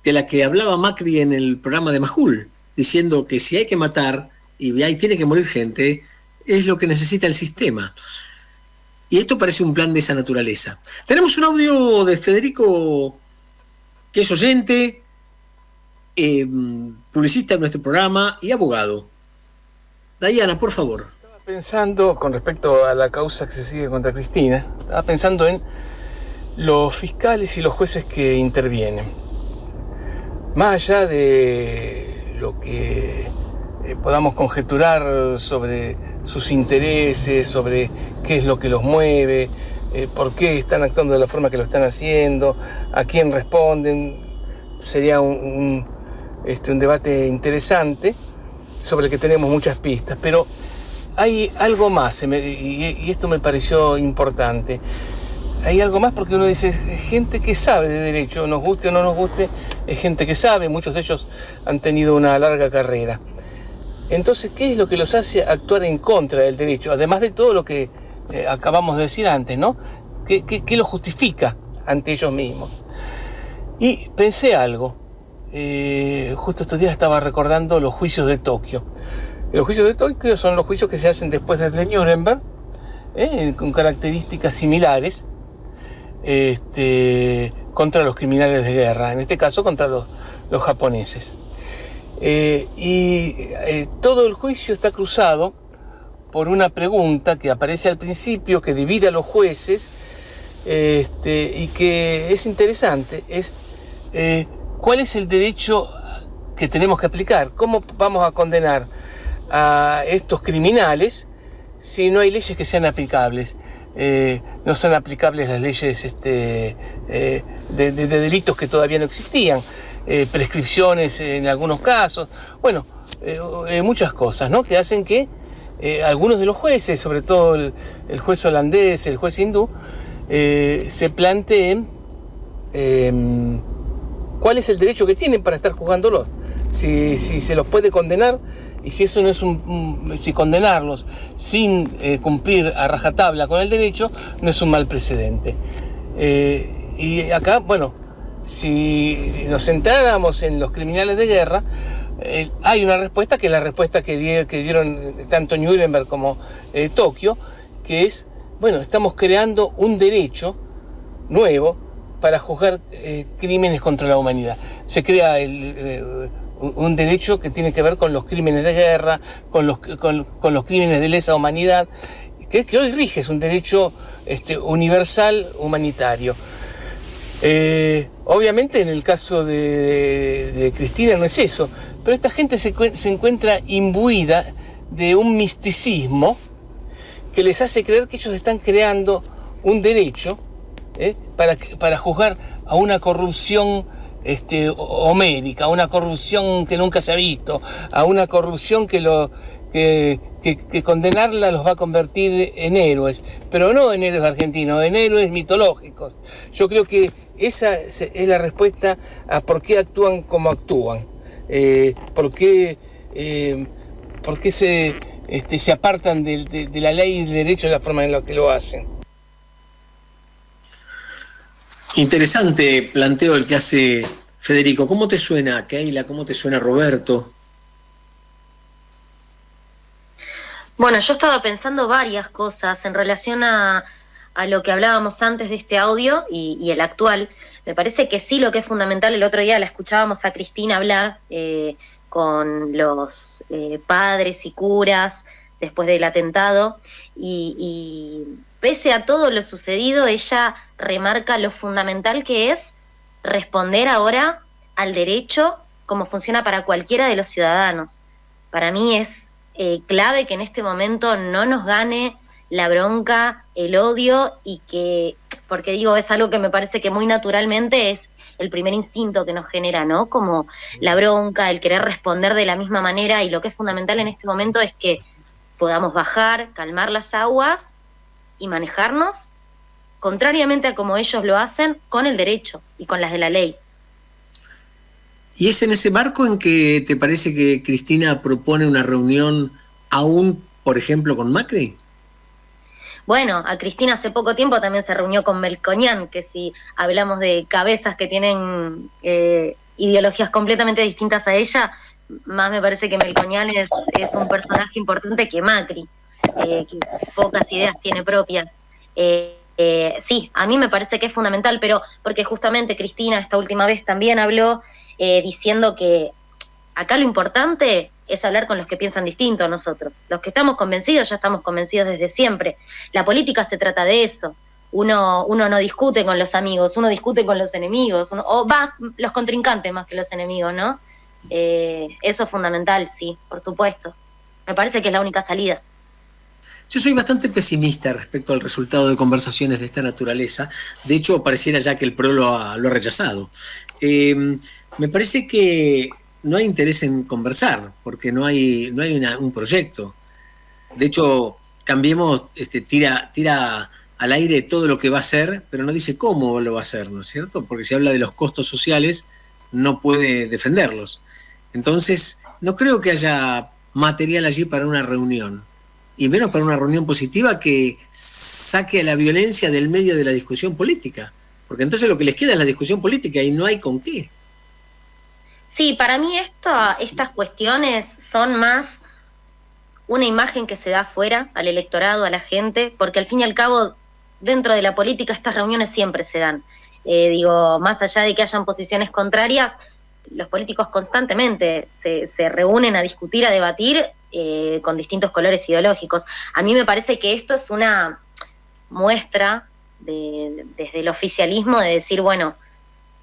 de la que hablaba Macri en el programa de Majul, diciendo que si hay que matar, y ahí tiene que morir gente, es lo que necesita el sistema. Y esto parece un plan de esa naturaleza. Tenemos un audio de Federico, que es oyente, publicista de nuestro programa y abogado. Dayana, por favor. Estaba pensando, con respecto a la causa que se sigue contra Cristina, estaba pensando en los fiscales y los jueces que intervienen. Más allá de lo que podamos conjeturar sobre sus intereses, sobre qué es lo que los mueve, por qué están actuando de la forma que lo están haciendo, a quién responden, sería un debate interesante sobre el que tenemos muchas pistas, pero hay algo más, y esto me pareció importante. Hay algo más porque uno dice, gente que sabe de derecho, nos guste o no nos guste, es gente que sabe, muchos de ellos han tenido una larga carrera. Entonces, ¿qué es lo que los hace actuar en contra del derecho? Además de todo lo que acabamos de decir antes, ¿no? ¿Qué lo justifica ante ellos mismos? Y pensé algo. Justo estos días estaba recordando los juicios de Tokio. Los juicios de Tokio son los juicios que se hacen después del de Nuremberg, con características similares, contra los criminales de guerra, en este caso contra los japoneses. Todo el juicio está cruzado por una pregunta que aparece al principio, que divide a los jueces, y que es interesante, es ¿cuál es el derecho que tenemos que aplicar? ¿Cómo vamos a condenar a estos criminales si no hay leyes que sean aplicables? No son aplicables las leyes de delitos que todavía no existían, prescripciones en algunos casos, bueno, muchas cosas, ¿no? Que hacen que algunos de los jueces, sobre todo el juez holandés, el juez hindú, se planteen cuál es el derecho que tienen para estar juzgándolos, si se los puede condenar, y si eso no es si condenarlos sin cumplir a rajatabla con el derecho no es un mal precedente. Y acá, bueno, si nos centráramos en los criminales de guerra, hay una respuesta que es la respuesta que dieron tanto Nuremberg como Tokio, que es, bueno, estamos creando un derecho nuevo para juzgar crímenes contra la humanidad. Se crea un derecho que tiene que ver con los crímenes de guerra, con los crímenes de lesa humanidad, que hoy rige, es un derecho universal humanitario. Obviamente en el caso de Cristina no es eso, pero esta gente se encuentra imbuida de un misticismo que les hace creer que ellos están creando un derecho para juzgar a una corrupción homérica, a una corrupción que nunca se ha visto, a una corrupción que condenarla los va a convertir en héroes, pero no en héroes argentinos, en héroes mitológicos. Yo creo que esa es la respuesta a por qué actúan como actúan, por qué se apartan de la ley y del derecho de la forma en la que lo hacen. Interesante planteo el que hace Federico. ¿Cómo te suena, Keila? ¿Cómo te suena, Roberto? Bueno, yo estaba pensando varias cosas en relación a lo que hablábamos antes de este audio y el actual. Me parece que sí, lo que es fundamental, el otro día la escuchábamos a Cristina hablar con los padres y curas después del atentado, y pese a todo lo sucedido, ella remarca lo fundamental que es responder ahora al derecho como funciona para cualquiera de los ciudadanos. Para mí es clave que en este momento no nos gane la bronca, el odio, y que, porque digo, es algo que me parece que muy naturalmente es el primer instinto que nos genera, ¿no? Como la bronca, el querer responder de la misma manera, y lo que es fundamental en este momento es que podamos bajar, calmar las aguas y manejarnos contrariamente a como ellos lo hacen, con el derecho y con las de la ley. ¿Y es en ese marco en que te parece que Cristina propone una reunión aún, por ejemplo, con Macri? Bueno, a Cristina hace poco tiempo también se reunió con Melconian, que si hablamos de cabezas que tienen ideologías completamente distintas a ella, más me parece que Melconian es un personaje importante que Macri, que pocas ideas tiene propias. Sí, a mí me parece que es fundamental, pero porque justamente Cristina esta última vez también habló diciendo que acá lo importante es hablar con los que piensan distinto a nosotros. Los que estamos convencidos ya estamos convencidos desde siempre. La política se trata de eso. Uno no discute con los amigos, uno discute con los enemigos, los contrincantes más que los enemigos, ¿no? Eso es fundamental, sí, por supuesto. Me parece que es la única salida. Yo soy bastante pesimista respecto al resultado de conversaciones de esta naturaleza. De hecho, pareciera ya que el PRO lo ha rechazado. Me parece que no hay interés en conversar, porque no hay un proyecto. De hecho, Cambiemos tira al aire todo lo que va a hacer, pero no dice cómo lo va a hacer, ¿no es cierto? Porque si habla de los costos sociales, no puede defenderlos. Entonces, no creo que haya material allí para una reunión, y menos para una reunión positiva que saque a la violencia del medio de la discusión política, porque entonces lo que les queda es la discusión política y no hay con qué. Sí, para mí estas cuestiones son más una imagen que se da afuera al electorado, a la gente, porque al fin y al cabo, dentro de la política estas reuniones siempre se dan. Más allá de que hayan posiciones contrarias, los políticos constantemente se reúnen a discutir, a debatir con distintos colores ideológicos. A mí me parece que esto es una muestra desde el oficialismo de decir, bueno,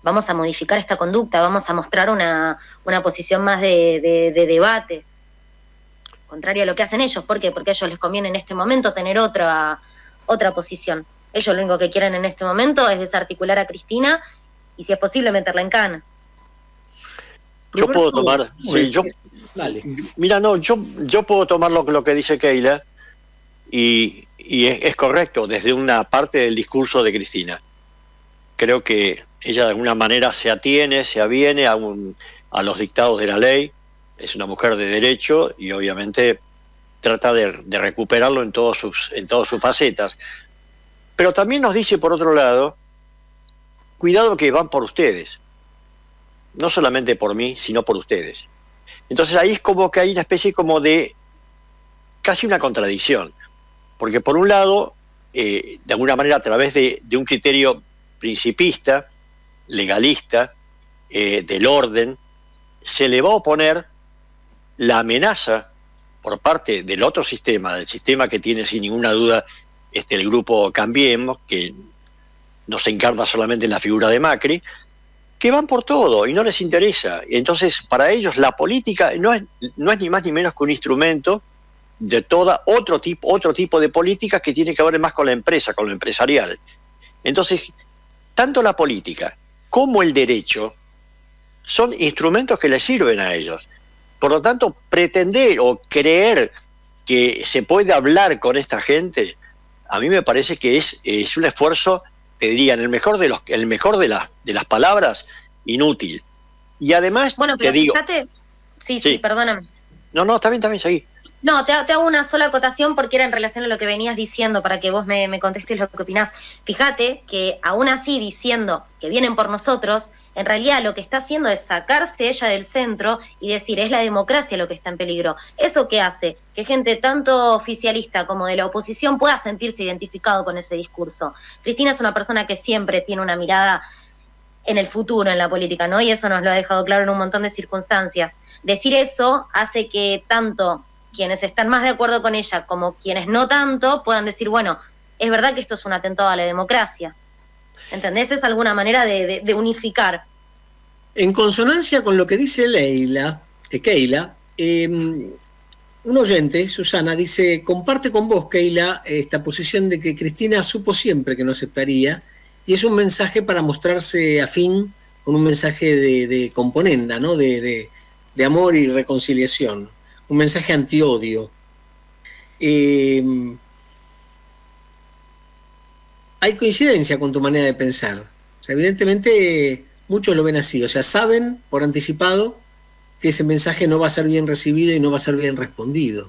vamos a modificar esta conducta, vamos a mostrar una posición más de debate, contrario a lo que hacen ellos. ¿Por qué? Porque a ellos les conviene en este momento tener otra posición. Ellos lo único que quieren en este momento es desarticular a Cristina y, si es posible, meterla en cana. Yo puedo tomar... Sí, Vale. Mira, no, yo puedo tomar lo que dice Keila y es correcto desde una parte del discurso de Cristina. Creo que ella de alguna manera se aviene a los dictados de la ley, es una mujer de derecho y obviamente trata de recuperarlo en todas sus facetas. Pero también nos dice, por otro lado, cuidado que van por ustedes, no solamente por mí, sino por ustedes. Entonces ahí es como que hay una especie como de casi una contradicción, porque por un lado, de alguna manera a través de un criterio principista, legalista, del orden, se le va a oponer la amenaza por parte del otro sistema, del sistema que tiene sin ninguna duda el grupo Cambiemos, que no se encarna solamente en la figura de Macri, que van por todo y no les interesa. Entonces, para ellos la política no es ni más ni menos que un instrumento de otro tipo de políticas que tiene que ver más con la empresa, con lo empresarial. Entonces, tanto la política como el derecho son instrumentos que les sirven a ellos. Por lo tanto, pretender o creer que se puede hablar con esta gente, a mí me parece que es un esfuerzo, te diría, en el mejor de las palabras, inútil. Y además, bueno, pero te digo... Fíjate, sí, perdóname. No, está bien, seguí. No, te hago una sola acotación porque era en relación a lo que venías diciendo, para que vos me contestes lo que opinás. Fíjate que aún así, diciendo que vienen por nosotros, en realidad lo que está haciendo es sacarse ella del centro y decir, es la democracia lo que está en peligro. ¿Eso qué hace? Que gente tanto oficialista como de la oposición pueda sentirse identificado con ese discurso. Cristina es una persona que siempre tiene una mirada en el futuro en la política, ¿no? Y eso nos lo ha dejado claro en un montón de circunstancias. Decir eso hace que tanto quienes están más de acuerdo con ella como quienes no tanto puedan decir, bueno, es verdad que esto es un atentado a la democracia. ¿Entendés? Es alguna manera de unificar. En consonancia con lo que dice Keila, un oyente, Susana, dice, comparte con vos, Keila, esta posición de que Cristina supo siempre que no aceptaría, y es un mensaje para mostrarse afín con un mensaje de componenda, ¿no? De amor y reconciliación, un mensaje antiodio. Hay coincidencia con tu manera de pensar. O sea, evidentemente muchos lo ven así. O sea, saben por anticipado que ese mensaje no va a ser bien recibido y no va a ser bien respondido.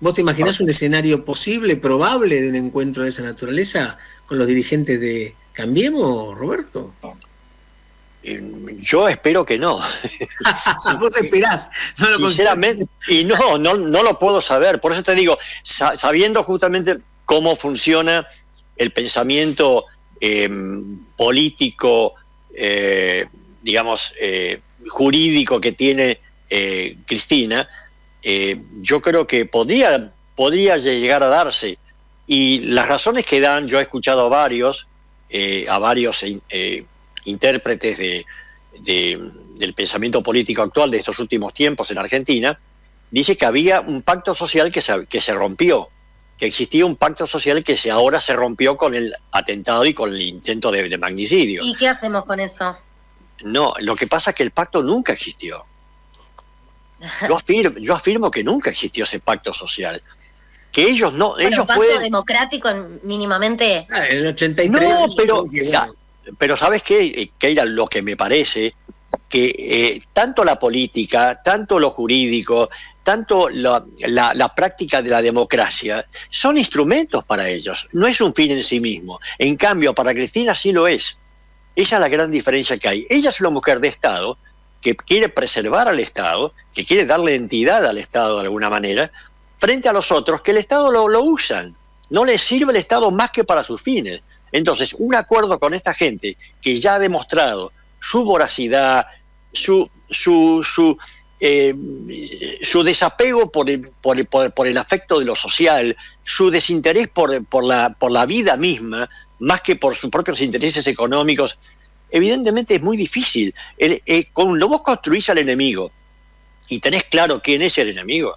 ¿Vos te imaginás un escenario posible, probable de un encuentro de esa naturaleza con los dirigentes de Cambiemos, Roberto? Yo espero que no. Vos esperás, no lo sinceramente, y no lo puedo saber. Por eso te digo, sabiendo justamente cómo funciona el pensamiento político, digamos, jurídico que tiene Cristina, yo creo que podría llegar a darse. Y las razones que dan, yo he escuchado a varios intérpretes del pensamiento político actual de estos últimos tiempos en Argentina, dice que había un pacto social que se rompió, que existía un pacto social que ahora se rompió con el atentado y con el intento de magnicidio. ¿Y qué hacemos con eso? No, lo que pasa es que el pacto nunca existió. Yo afirmo que nunca existió ese pacto social. Que ellos no... Bueno, ellos pacto pueden... democrático mínimamente... En el 83... No, pero ¿sabes qué? Keira, lo que me parece que tanto la política, tanto lo jurídico, tanto la práctica de la democracia son instrumentos para ellos, no es un fin en sí mismo. En cambio, para Cristina sí lo es. Esa es la gran diferencia que hay. Ella es una mujer de Estado que quiere preservar al Estado, que quiere darle entidad al Estado de alguna manera, frente a los otros que el Estado lo usan. No les sirve el Estado más que para sus fines. Entonces, un acuerdo con esta gente que ya ha demostrado su voracidad, su desapego por el afecto de lo social, su desinterés por la vida misma, más que por sus propios intereses económicos, evidentemente es muy difícil. Cuando vos construís al enemigo y tenés claro quién es el enemigo,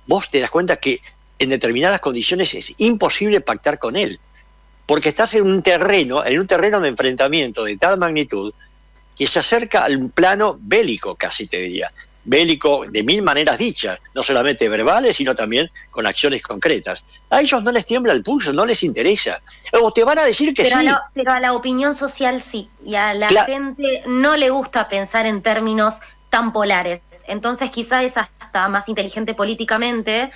vos te das cuenta que en determinadas condiciones es imposible pactar con él, porque estás en un terreno de enfrentamiento de tal magnitud que se acerca al plano bélico, casi te diría, bélico de mil maneras dichas, no solamente verbales, sino también con acciones concretas. A ellos no les tiembla el pulso, no les interesa. O te van a decir que sí. Pero a la opinión social sí, y a la gente no le gusta pensar en términos tan polares. Entonces quizá es hasta más inteligente políticamente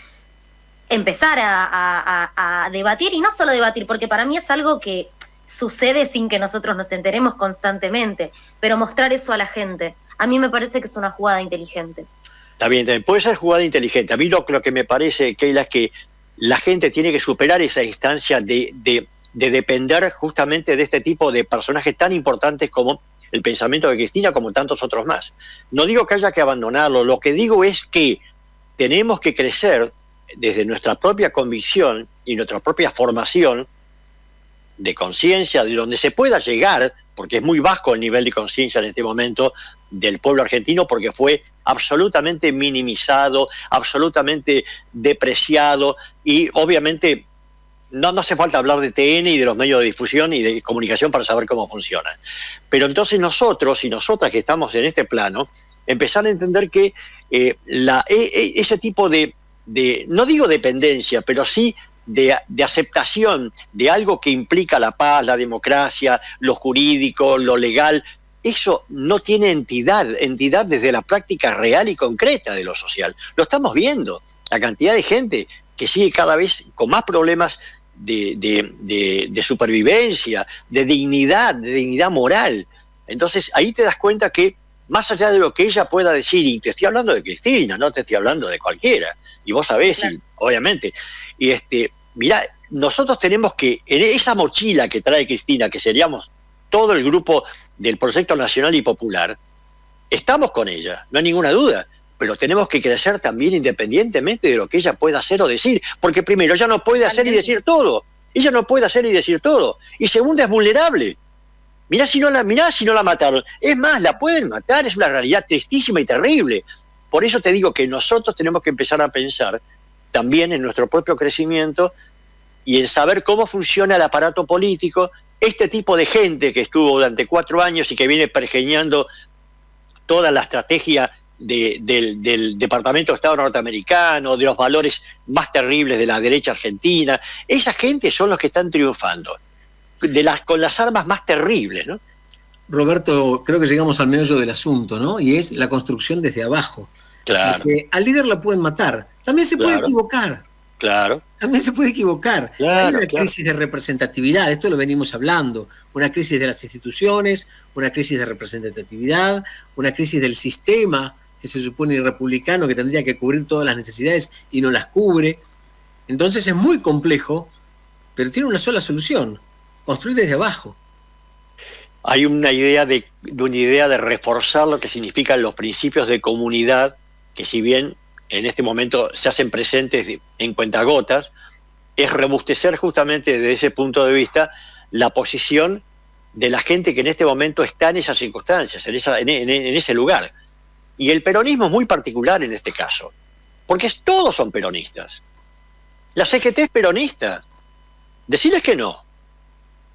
empezar a debatir, y no solo debatir, porque para mí es algo que sucede sin que nosotros nos enteremos constantemente, pero mostrar eso a la gente, a mí me parece que es una jugada inteligente. Está bien, puede ser jugada inteligente. A mí lo que me parece, Keila, es que la gente tiene que superar esa instancia de depender justamente de este tipo de personajes tan importantes como el pensamiento de Cristina, como tantos otros más. No digo que haya que abandonarlo, lo que digo es que tenemos que crecer desde nuestra propia convicción y nuestra propia formación de conciencia, de donde se pueda llegar, porque es muy bajo el nivel de conciencia en este momento del pueblo argentino, porque fue absolutamente minimizado, absolutamente depreciado, y obviamente no hace falta hablar de TN y de los medios de difusión y de comunicación para saber cómo funcionan. Pero entonces nosotros y nosotras que estamos en este plano, empezar a entender que ese tipo de, no digo dependencia, pero sí de aceptación de algo que implica la paz, la democracia, lo jurídico, lo legal, eso no tiene entidad desde la práctica real y concreta de lo social. Lo estamos viendo, la cantidad de gente que sigue cada vez con más problemas de supervivencia, de dignidad moral. Entonces ahí te das cuenta que más allá de lo que ella pueda decir, y te estoy hablando de Cristina, no te estoy hablando de cualquiera, y vos sabés, claro, obviamente, y mirá, nosotros tenemos que, en esa mochila que trae Cristina, que seríamos todo el grupo del Proyecto Nacional y Popular, estamos con ella, no hay ninguna duda, pero tenemos que crecer también independientemente de lo que ella pueda hacer o decir, porque primero, ella no puede hacer y decir todo, y segundo, es vulnerable. Mirá si no la mataron, es más, la pueden matar, es una realidad tristísima y terrible. Por eso te digo que nosotros tenemos que empezar a pensar también en nuestro propio crecimiento y en saber cómo funciona el aparato político, este tipo de gente que estuvo durante 4 años y que viene pergeñando toda la estrategia del Departamento de Estado norteamericano, de los valores más terribles de la derecha argentina. Esa gente son los que están triunfando, con las armas más terribles, ¿no? Roberto, creo que llegamos al meollo del asunto, ¿no? Y es la construcción desde abajo. Claro. Porque al líder la pueden matar, también se puede equivocar. Claro. También se puede equivocar. Claro, hay una crisis de representatividad, esto lo venimos hablando. Una crisis de las instituciones, una crisis de representatividad, una crisis del sistema que se supone republicano, que tendría que cubrir todas las necesidades y no las cubre. Entonces es muy complejo, pero tiene una sola solución: construir desde abajo. Hay una idea de reforzar lo que significan los principios de comunidad, que si bien en este momento se hacen presentes en cuentagotas, es robustecer justamente desde ese punto de vista la posición de la gente que en este momento está en esas circunstancias, en ese lugar. Y el peronismo es muy particular en este caso, porque todos son peronistas. La CGT es peronista. Decirles que no.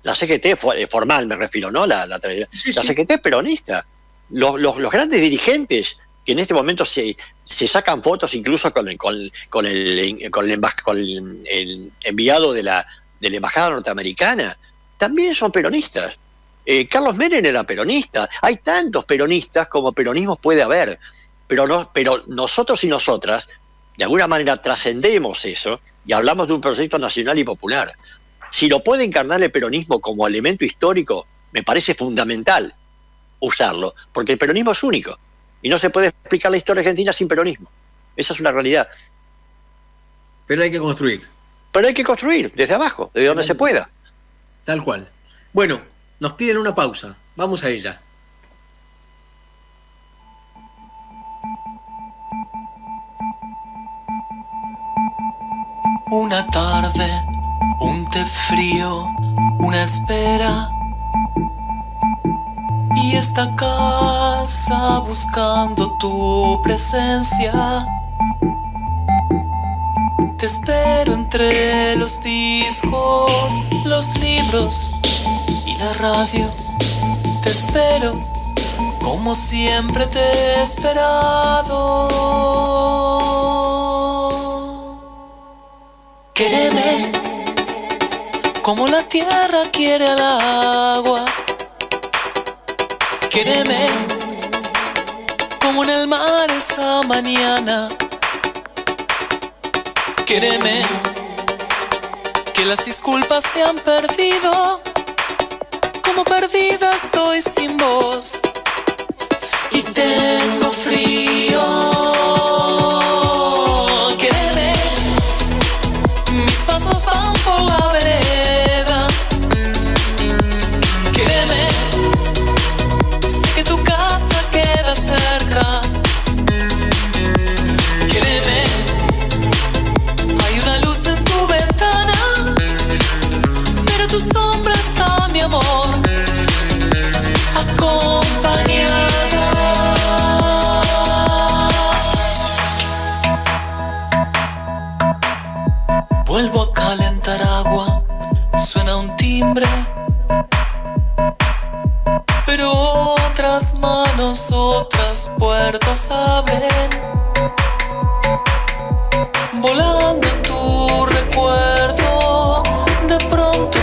La CGT formal me refiero, ¿no? La CGT es peronista. Los grandes dirigentes que en este momento se sacan fotos incluso con el enviado de la embajada norteamericana, también son peronistas. Carlos Menem era peronista. Hay tantos peronistas como peronismos puede haber, pero nosotros y nosotras de alguna manera trascendemos eso y hablamos de un proyecto nacional y popular. Si lo puede encarnar el peronismo como elemento histórico, me parece fundamental usarlo, porque el peronismo es único y no se puede explicar la historia argentina sin peronismo. Esa es una realidad. Pero hay que construir. Pero hay que construir desde abajo, desde donde se pueda. Tal cual. Bueno, nos piden una pausa. Vamos a ella. Una tarde, un té frío, una espera. Y esta casa buscando tu presencia. Te espero entre los discos, los libros y la radio. Te espero como siempre te he esperado. Quéreme como la tierra quiere al agua. Quéreme como en el mar esa mañana. Quéreme que las disculpas se han perdido, como perdida estoy sin voz. Y tengo frío. Quéreme, mis pasos van por la vereda. Quéreme, sé que tu casa queda cerca. Quéreme, hay una luz en tu ventana, pero tu sombra está, mi amor, acompañada. Vuelvo a calentar agua, suena un timbre, pero otras manos, otras puertas abren. Volando en tu recuerdo, de pronto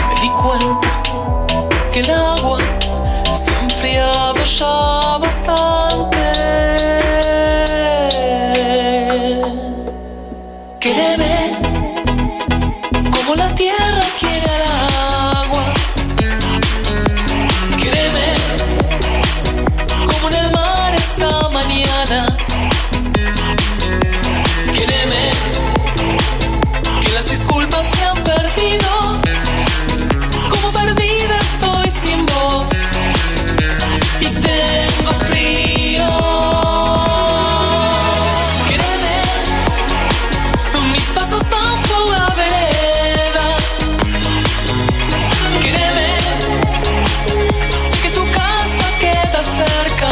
me di cuenta que el agua se ha enfriado ya bastante. Quéreme como la tierra quiere al agua. Quéreme como en el mar esa mañana. Quéreme que las disculpas se han perdido, como perdida estoy sin voz. Y tengo frío. Quéreme, mis pasos van por la vereda. Quéreme, sé que tu casa queda cerca.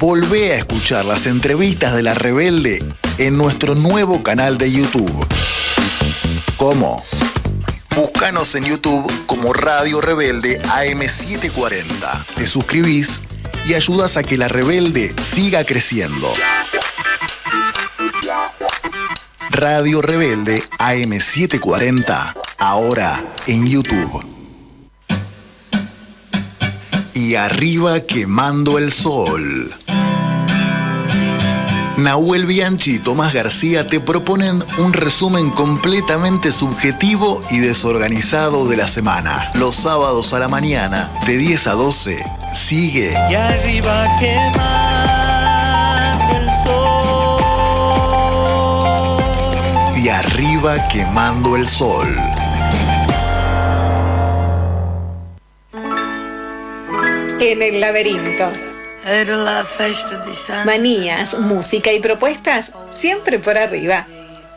Volvé a escuchar las entrevistas de La Rebelde en nuestro nuevo canal de YouTube. ¿Cómo? Búscanos en YouTube como Radio Rebelde AM740. Te suscribís y ayudas a que La Rebelde siga creciendo. Radio Rebelde AM740, ahora en YouTube. Y arriba quemando el sol. Nahuel Bianchi y Tomás García te proponen un resumen completamente subjetivo y desorganizado de la semana. Los sábados a la mañana, de 10 a 12, sigue. Y arriba quemando el sol. Y arriba quemando el sol. En el laberinto. Manías, música y propuestas siempre por arriba.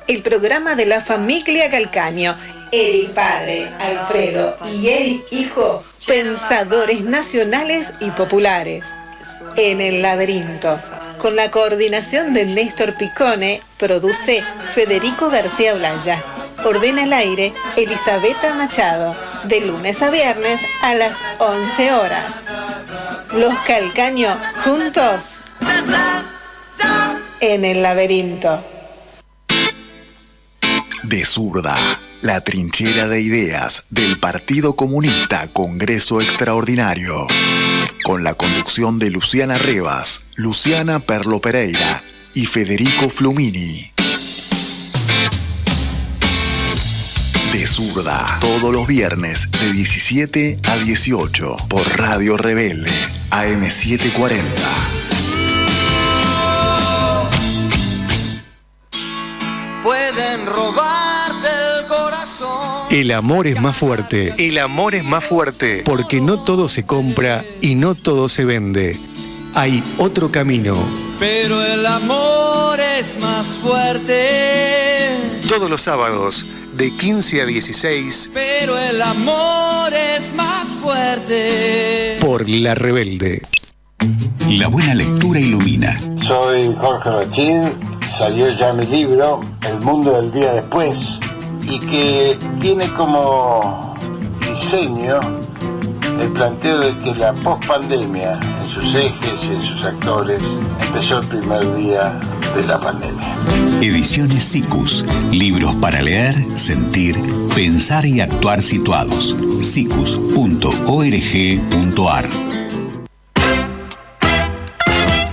El programa de la familia Calcaño. Eric padre, Alfredo y Eric hijo, pensadores nacionales y populares. En el laberinto. Con la coordinación de Néstor Picone, produce Federico García Blaya. Ordena al aire Elisabetta Machado, de lunes a viernes a las 11 horas. Los Calcaño juntos en el laberinto. De Zurda, la trinchera de ideas del Partido Comunista Congreso Extraordinario. Con la conducción de Luciana Revas, Luciana Perlo Pereira y Federico Flumini. De Zurda, todos los viernes de 17 a 18 por Radio Rebelde, AM740. Pueden robarte el corazón. El amor es más fuerte. El amor es más fuerte. Porque no todo se compra y no todo se vende. Hay otro camino. Pero el amor es más fuerte. Todos los sábados, de 15 a 16. Pero el amor es más fuerte. Por La Rebelde. La buena lectura ilumina. Soy Jorge Rachín. Salió ya mi libro, El mundo del día después, y que tiene como diseño el planteo de que la pospandemia, en sus ejes y en sus actores, empezó el primer día de la pandemia. Ediciones SICUS. Libros para leer, sentir, pensar y actuar situados. sicus.org.ar.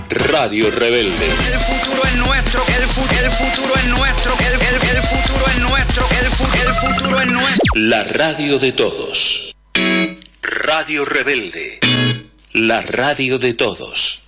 Radio Rebelde. El futuro es nuestro, el futuro es nuestro, el futuro es nuestro, el futuro es nuestro. La radio de todos. Radio Rebelde. La radio de todos.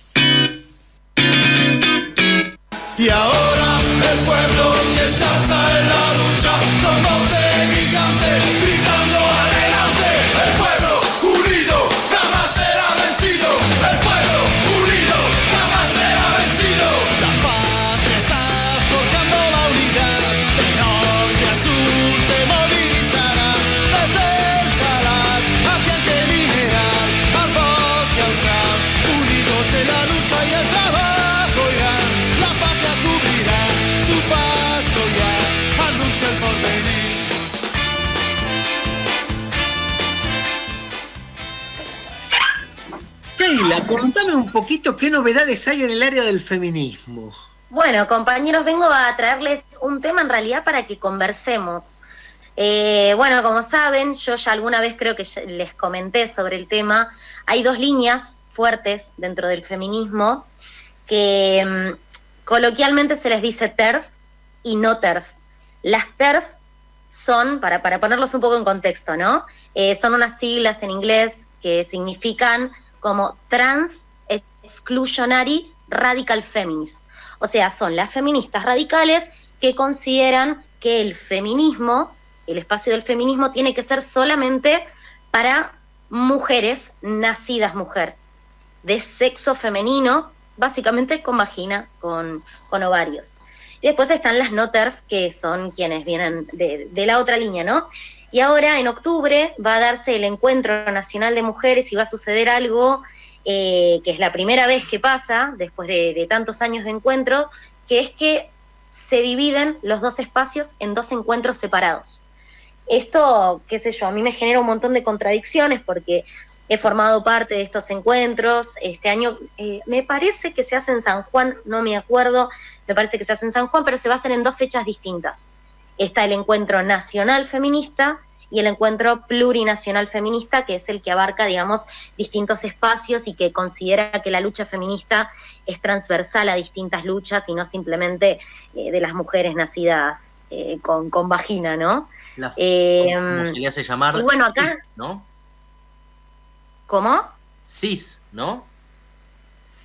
Y ahora el pueblo que se alza en la lucha con voz de gigante, gritando adelante. El pueblo unido jamás será vencido. El pueblo unido jamás será vencido. La patria está forjando la unidad. De norte a sur se movilizará. Desde el salar hacia el mineral, al bosque austral. Unidos en la lucha y el trabajo irán. La patria cubrirá su paso ya, anuncia el porvenir. Keila, contame un poquito qué novedades hay en el área del feminismo. Bueno, compañeros, vengo a traerles un tema en realidad para que conversemos. Bueno, como saben, yo ya alguna vez creo que les comenté sobre el tema. Hay dos líneas fuertes dentro del feminismo que coloquialmente se les dice TERF y no TERF. Las TERF son, para ponerlos un poco en contexto, ¿no? Son unas siglas en inglés que significan como Trans Exclusionary Radical Feminist. O sea, son las feministas radicales que consideran que el feminismo, el espacio del feminismo, tiene que ser solamente para mujeres nacidas mujer, de sexo femenino, básicamente con vagina, con ovarios. Y después están las no TERF, que son quienes vienen de la otra línea, ¿no? Y ahora, en octubre, va a darse el Encuentro Nacional de Mujeres y va a suceder algo que es la primera vez que pasa, después de tantos años de encuentro, que es que se dividen los dos espacios en dos encuentros separados. Esto, qué sé yo, a mí me genera un montón de contradicciones porque he formado parte de estos encuentros. Este año me parece que se hace en San Juan, no me acuerdo, me parece que se hace en San Juan, pero se va a hacer en dos fechas distintas. Está el encuentro nacional feminista y el encuentro plurinacional feminista, que es el que abarca, digamos, distintos espacios y que considera que la lucha feminista es transversal a distintas luchas y no simplemente de las mujeres nacidas con vagina, ¿no? ¿Cómo se le hace llamar? Y bueno, acá... Cis, ¿no? ¿Cómo? Cis, ¿no?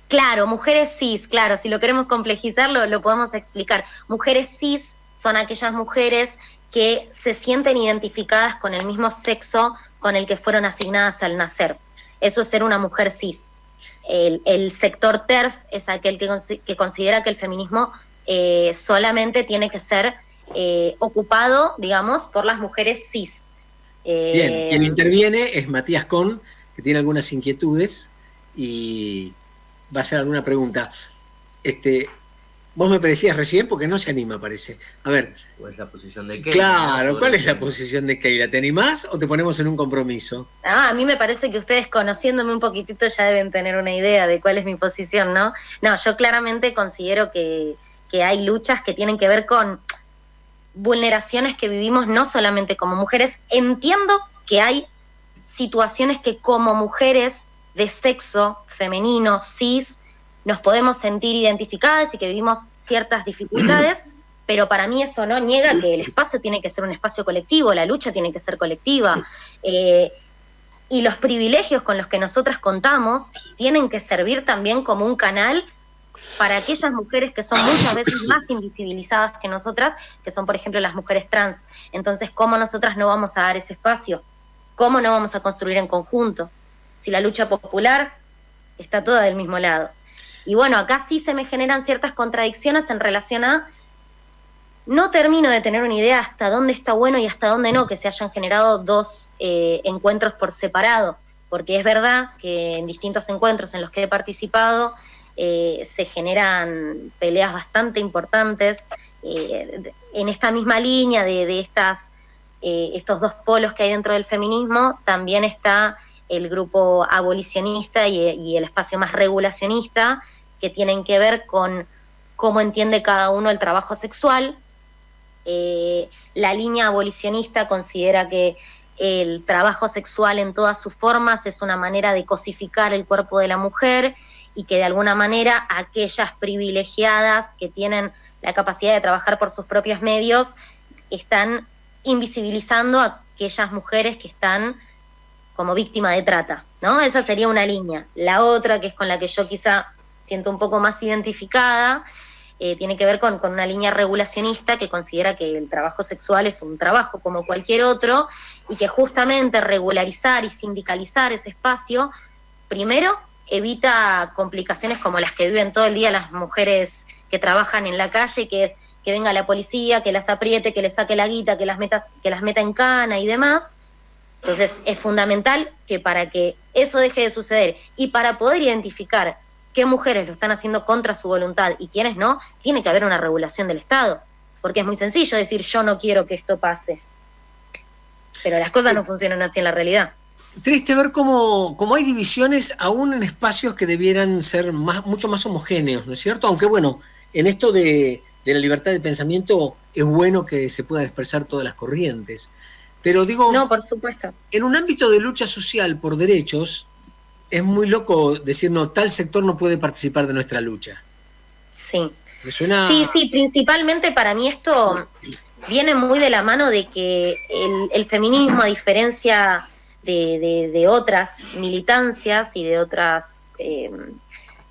Claro, mujeres cis, claro, si lo queremos complejizar lo podemos explicar. Mujeres cis son aquellas mujeres que se sienten identificadas con el mismo sexo con el que fueron asignadas al nacer. Eso es ser una mujer cis. El sector TERF es aquel que considera que el feminismo solamente tiene que ser ocupado, digamos, por las mujeres cis. Bien, quien interviene es Matías Con, que tiene algunas inquietudes y va a hacer alguna pregunta. Vos me decías recién porque no se anima, parece. A ver. ¿Cuál es la posición de Keila? Claro, ¿cuál es la posición de Keila? ¿Te animás o te ponemos en un compromiso? A mí me parece que ustedes, conociéndome un poquitito, ya deben tener una idea de cuál es mi posición, ¿no? No, yo claramente considero que hay luchas que tienen que ver con vulneraciones que vivimos no solamente como mujeres. Entiendo que hay situaciones que como mujeres de sexo femenino, cis, nos podemos sentir identificadas y que vivimos ciertas dificultades, pero para mí eso no niega que el espacio tiene que ser un espacio colectivo, la lucha tiene que ser colectiva, y los privilegios con los que nosotras contamos tienen que servir también como un canal para aquellas mujeres que son muchas veces más invisibilizadas que nosotras, que son, por ejemplo, las mujeres trans. Entonces, ¿cómo nosotras no vamos a dar ese espacio? ¿Cómo no vamos a construir en conjunto? Si la lucha popular está toda del mismo lado. Y bueno, acá sí se me generan ciertas contradicciones en relación a... No termino de tener una idea hasta dónde está bueno y hasta dónde no que se hayan generado dos encuentros por separado, porque es verdad que en distintos encuentros en los que he participado se generan peleas bastante importantes en esta misma línea de estos dos polos que hay dentro del feminismo. También está el grupo abolicionista y el espacio más regulacionista, que tienen que ver con cómo entiende cada uno el trabajo sexual. La línea abolicionista considera que el trabajo sexual en todas sus formas es una manera de cosificar el cuerpo de la mujer y que de alguna manera aquellas privilegiadas que tienen la capacidad de trabajar por sus propios medios están invisibilizando a aquellas mujeres que están como víctima de trata, ¿no? Esa sería una línea. La otra, que es con la que yo quizá siento un poco más identificada, tiene que ver con una línea regulacionista que considera que el trabajo sexual es un trabajo como cualquier otro y que justamente regularizar y sindicalizar ese espacio, primero, evita complicaciones como las que viven todo el día las mujeres que trabajan en la calle, que es que venga la policía, que las apriete, que les saque la guita, que las meta en cana y demás. Entonces es fundamental que para que eso deje de suceder y para poder identificar qué mujeres lo están haciendo contra su voluntad y quiénes no, tiene que haber una regulación del Estado, porque es muy sencillo decir yo no quiero que esto pase, pero las cosas no funcionan así en la realidad. Triste ver cómo hay divisiones aún en espacios que debieran ser mucho más homogéneos, ¿no es cierto? Aunque bueno, en esto de la libertad de pensamiento es bueno que se puedan expresar todas las corrientes. Pero digo, no, por supuesto. En un ámbito de lucha social por derechos, es muy loco decir, no, tal sector no puede participar de nuestra lucha. Sí. ¿Me suena? Sí, principalmente para mí esto viene muy de la mano de que el feminismo, a diferencia de otras militancias y de otras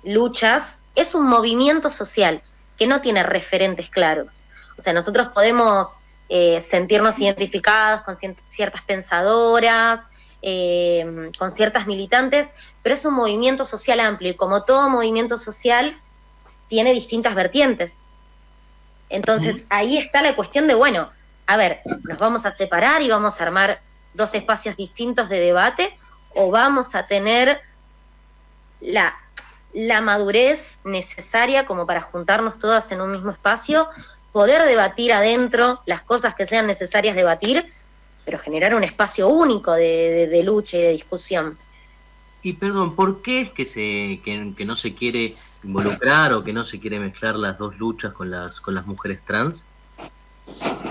luchas, es un movimiento social que no tiene referentes claros. O sea, nosotros podemos sentirnos identificados con ciertas pensadoras, con ciertas militantes, pero es un movimiento social amplio y como todo movimiento social tiene distintas vertientes. Entonces ahí está la cuestión de, bueno, a ver, ¿nos vamos a separar y vamos a armar dos espacios distintos de debate o vamos a tener la madurez necesaria como para juntarnos todas en un mismo espacio, poder debatir adentro las cosas que sean necesarias debatir, pero generar un espacio único de lucha y de discusión. Y perdón, ¿por qué es que no se quiere involucrar o que no se quiere mezclar las dos luchas con las mujeres trans?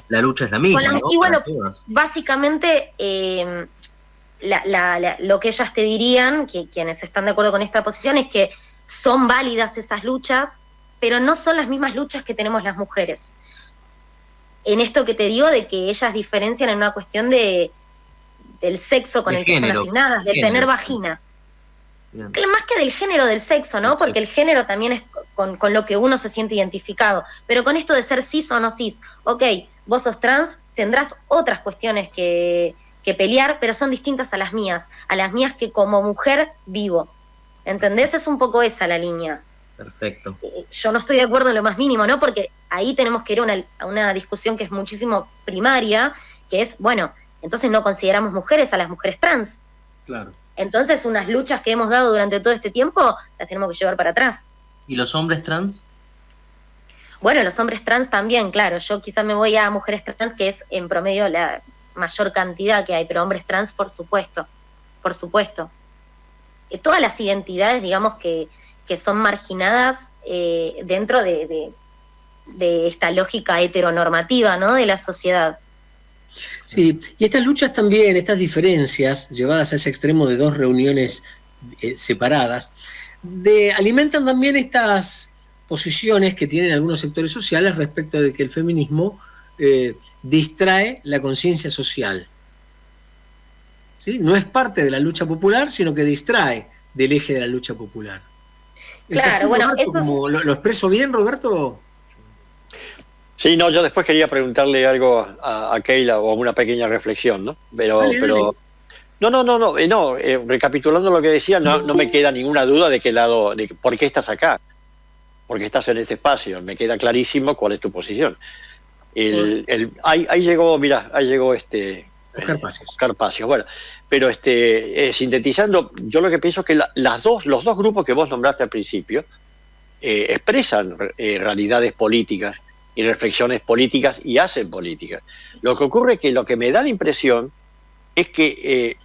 La lucha es la misma, ¿no? Y bueno, básicamente lo que ellas te dirían, que quienes están de acuerdo con esta posición, es que son válidas esas luchas, pero no son las mismas luchas que tenemos las mujeres. En esto que te digo de que ellas diferencian en una cuestión del sexo con el que son asignadas, del tener vagina. Bien. Más que del género del sexo, ¿no? Sí. Porque el género también es con lo que uno se siente identificado. Pero con esto de ser cis o no cis, ok, vos sos trans, tendrás otras cuestiones que pelear, pero son distintas a las mías que como mujer vivo. ¿Entendés? Es un poco esa la línea. Perfecto. Yo no estoy de acuerdo en lo más mínimo, ¿no? Porque ahí tenemos que ir a una discusión que es muchísimo primaria, que es, bueno, entonces no consideramos mujeres a las mujeres trans. Claro. Entonces unas luchas que hemos dado durante todo este tiempo las tenemos que llevar para atrás. ¿Y los hombres trans? Bueno, los hombres trans también, claro. Yo quizás me voy a mujeres trans, que es en promedio la mayor cantidad que hay, pero hombres trans, por supuesto. Por supuesto. Todas las identidades, digamos, que son marginadas dentro de esta lógica heteronormativa, ¿no?, de la sociedad. Sí, y estas luchas también, estas diferencias llevadas a ese extremo de dos reuniones separadas, alimentan también estas posiciones que tienen algunos sectores sociales respecto de que el feminismo distrae la conciencia social. ¿Sí? No es parte de la lucha popular, sino que distrae del eje de la lucha popular. ¿Es claro, así, bueno, Roberto, como lo expreso bien, Roberto? Sí, no, yo después quería preguntarle algo a Keila o una pequeña reflexión, ¿no? Dale. No, recapitulando lo que decía, no me queda ninguna duda de qué lado, de por qué estás acá, por qué estás en este espacio, me queda clarísimo cuál es tu posición. Ahí llegó Oscar Pacios. Bueno, pero sintetizando, yo lo que pienso es que los dos grupos que vos nombraste al principio expresan realidades políticas y reflexiones políticas y hacen política. Lo que ocurre es que lo que me da la impresión es que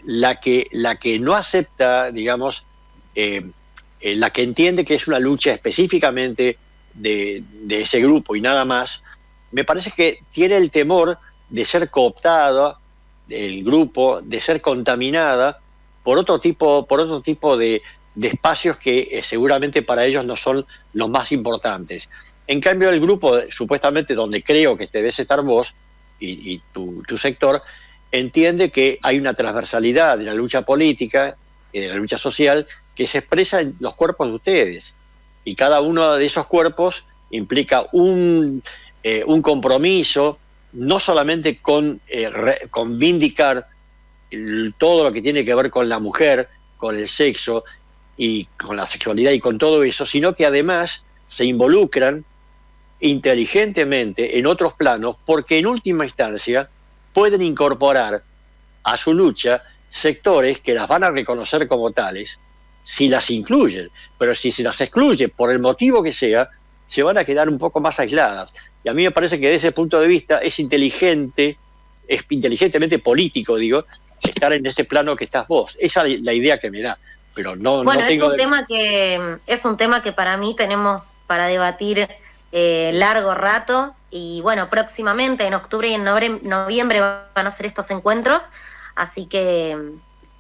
la que no acepta, digamos, la que entiende que es una lucha específicamente de ese grupo y nada más, me parece que tiene el temor de ser cooptada el grupo, de ser contaminada por otro tipo de espacios que seguramente para ellos no son los más importantes. En cambio, el grupo, supuestamente donde creo que debes estar vos y tu sector, entiende que hay una transversalidad de la lucha política, de la lucha social, que se expresa en los cuerpos de ustedes. Y cada uno de esos cuerpos implica un compromiso, no solamente con vindicar todo lo que tiene que ver con la mujer, con el sexo y con la sexualidad y con todo eso, sino que además se involucran inteligentemente en otros planos, porque en última instancia pueden incorporar a su lucha sectores que las van a reconocer como tales si las incluyen, pero si se las excluye por el motivo que sea, se van a quedar un poco más aisladas. Y a mí me parece que desde ese punto de vista es inteligentemente político, digo, estar en ese plano que estás vos. Esa es la idea que me da, pero no tengo... Es un tema que para mí tenemos para debatir largo rato, y bueno, próximamente en octubre y en noviembre van a ser estos encuentros, así que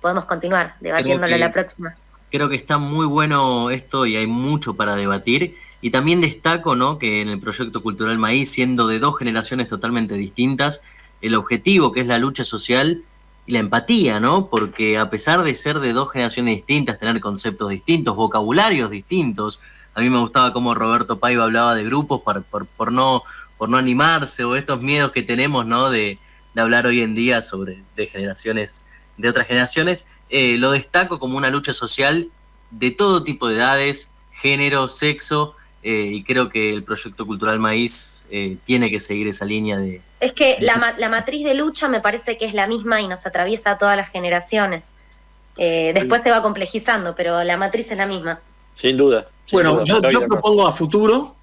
podemos continuar debatiéndolo la próxima. Creo que está muy bueno esto y hay mucho para debatir. Y también destaco, ¿no?, que en el Proyecto Cultural Maíz, siendo de dos generaciones totalmente distintas, el objetivo que es la lucha social y la empatía, ¿no? Porque a pesar de ser de dos generaciones distintas, tener conceptos distintos, vocabularios distintos, a mí me gustaba cómo Roberto Paiva hablaba de grupos por no animarse, o estos miedos que tenemos, ¿no?, de hablar hoy en día de generaciones, de otras generaciones. Lo destaco como una lucha social de todo tipo de edades, género, sexo, y creo que el Proyecto Cultural Maíz tiene que seguir esa línea de... Es que la matriz de lucha me parece que es la misma y nos atraviesa a todas las generaciones. Después se va complejizando, pero la matriz es la misma. Sin duda. Bueno, yo propongo a futuro,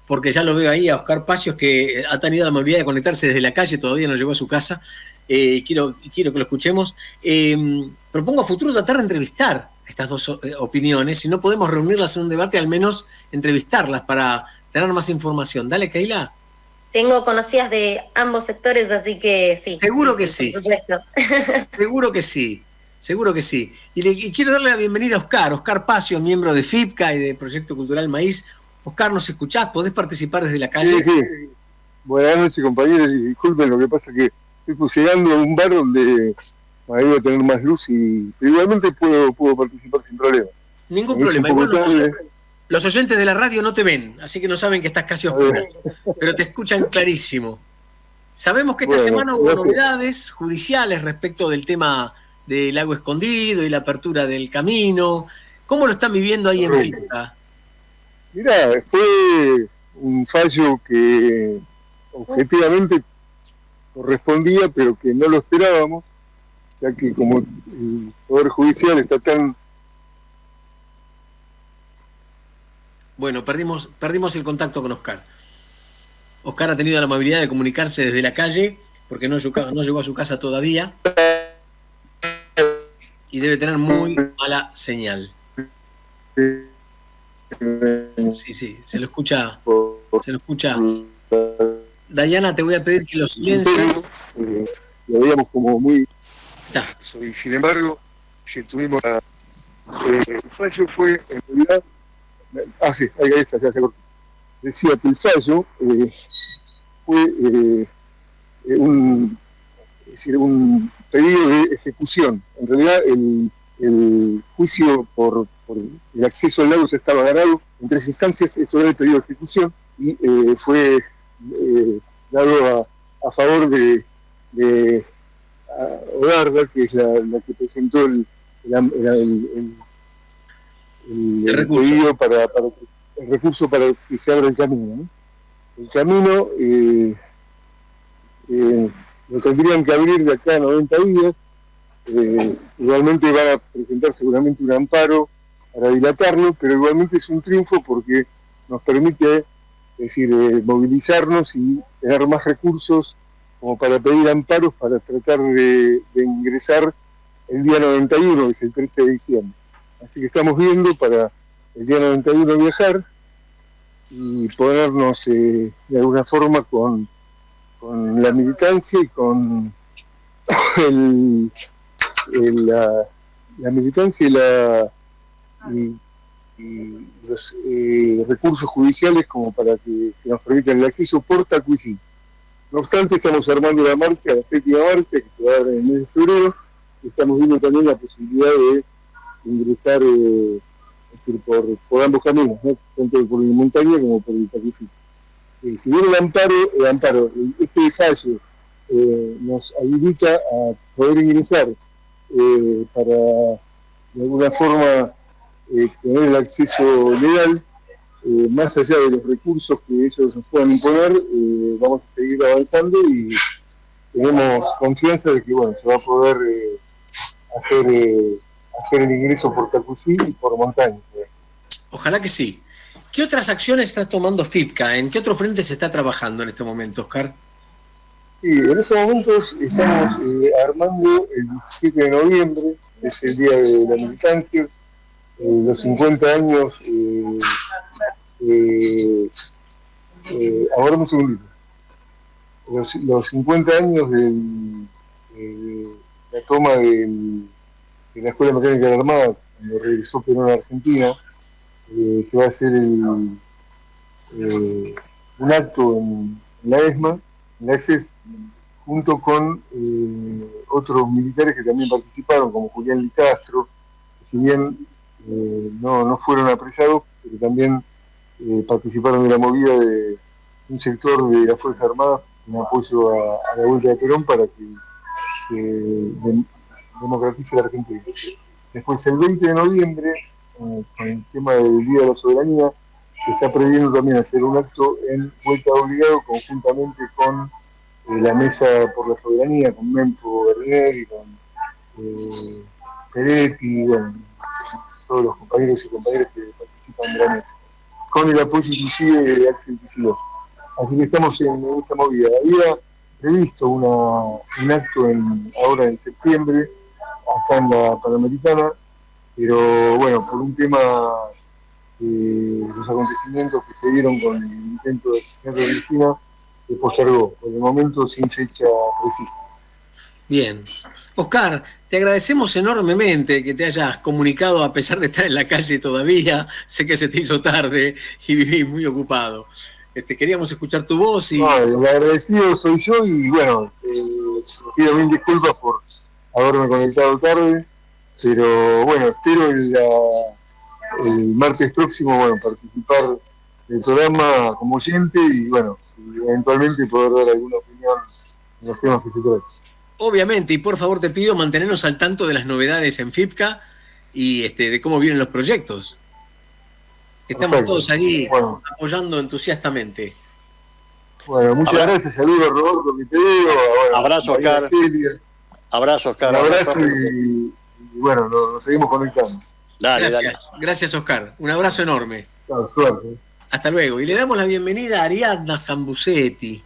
porque ya lo veo ahí a Oscar Pacios, que ha tenido la amabilidad de conectarse desde la calle, todavía no llegó a su casa. Quiero que lo escuchemos. Propongo a futuro tratar de entrevistar estas dos opiniones. Si no podemos reunirlas en un debate, al menos entrevistarlas para tener más información. Dale, Keila. Tengo conocidas de ambos sectores, así que sí. Seguro que sí. Por supuesto. Seguro que sí. Seguro que sí. Y quiero darle la bienvenida a Oscar Pacios, miembro de FIPCA y de Proyecto Cultural Maíz. Oscar, ¿nos escuchás? ¿Podés participar desde la calle? Sí. Buenas noches, compañeros, y disculpen, lo que pasa es que estoy llegando a un bar donde ahí va a tener más luz y igualmente puedo participar sin problema. Ningún problema. Los oyentes de la radio no te ven, así que no saben que estás casi a oscuras, pero te escuchan clarísimo. Sabemos que esta semana hubo novedades judiciales respecto del tema del lago escondido y la apertura del camino. ¿Cómo lo están viviendo ahí en FIPCA? Mirá, fue un fallo que objetivamente correspondía, pero que no lo esperábamos, ya que como el Poder Judicial está tan... Bueno, perdimos el contacto con Oscar. Oscar ha tenido la amabilidad de comunicarse desde la calle, porque no llegó a su casa todavía, y debe tener muy mala señal. Sí, se lo escucha. Dayana, te voy a pedir que lo silencies. Lo veíamos como muy... Y sin embargo, si tuvimos el fallo fue, en realidad... sí, ahí está, ya se cortó. Decía que el fallo fue un pedido de ejecución. En realidad, el juicio por el acceso al lago se estaba ganado en 3 instancias. Esto era el pedido de ejecución y fue dado a favor de Odarda, que es la que presentó el pedido para el recurso para que se abra el camino, ¿no? El camino lo tendrían que abrir de acá a 90 días. Igualmente van a presentar seguramente un amparo para dilatarlo, pero igualmente es un triunfo porque nos permite, movilizarnos y tener más recursos como para pedir amparos para tratar de ingresar el día 91, que es el 13 de diciembre. Así que estamos viendo para el día 91 viajar y ponernos de alguna forma con la militancia y con la militancia y los recursos judiciales como para que nos permitan el acceso por Tacuicí. No obstante, estamos armando la marcha, la 7ª marcha, que se va a dar en el mes de febrero, y estamos viendo también la posibilidad de ingresar por ambos caminos, ¿no? Tanto por la montaña como por el Tacuicí. Si bien el amparo, este fallo nos habilita a poder ingresar para de alguna forma tener el acceso legal, más allá de los recursos que ellos nos puedan imponer, vamos a seguir avanzando y tenemos confianza de que se va a poder hacer el ingreso por Tacuicí y por montaña. Ojalá que sí. ¿Qué otras acciones está tomando FIPCA? ¿En qué otro frente se está trabajando en este momento, Oscar? Sí, en estos momentos estamos armando el 17 de noviembre, es el día de la militancia, los 50 años, ahora un segundito, los 50 años de la toma de la Escuela Mecánica de la Armada, cuando regresó Perón a Argentina. Se va a hacer un acto en la ESMA, junto con otros militares que también participaron, como Julián Licastro, que si bien no fueron apresados, pero también participaron de la movida de un sector de las Fuerzas Armadas en apoyo a la vuelta de Perón para que se democratice la Argentina. Después, el 20 de noviembre, con el tema del Día de la Soberanía, se está previendo también hacer un acto en Vuelta Obligado conjuntamente con la Mesa por la Soberanía, con Mempo Bernier y con Peretti, bueno, todos los compañeros y compañeras que participan de la mesa, con el apoyo inclusive de Axel Kicillof. Así que estamos en esa movida. Había previsto un acto ahora en septiembre, acá en la Panamericana, pero bueno, por un tema de los acontecimientos que se dieron con el intento de asesinato de Cristina, se postergó, por el momento sin fecha precisa. Bien. Oscar, te agradecemos enormemente que te hayas comunicado a pesar de estar en la calle todavía. Sé que se te hizo tarde y vivís muy ocupado. Queríamos escuchar tu voz y... No, el agradecido soy yo y bueno, pido mil disculpas por haberme conectado tarde, pero bueno, espero el martes próximo, bueno, participar del programa como oyente y bueno, eventualmente poder dar alguna opinión en los temas que se tratan. Obviamente, y por favor te pido mantenernos al tanto de las novedades en FIPCA y de cómo vienen los proyectos. Estamos Perfecto. todos allí Bueno, apoyando entusiastamente. Bueno, muchas gracias, saludos Roberto, que te veo. Bueno, Abrazo, Oscar. Abrazo, Oscar. Un abrazo y bueno, nos seguimos conectando. Gracias, gracias Oscar. Un abrazo enorme. Chao, suerte. Hasta luego. Y le damos la bienvenida a Ariadna Zambucetti.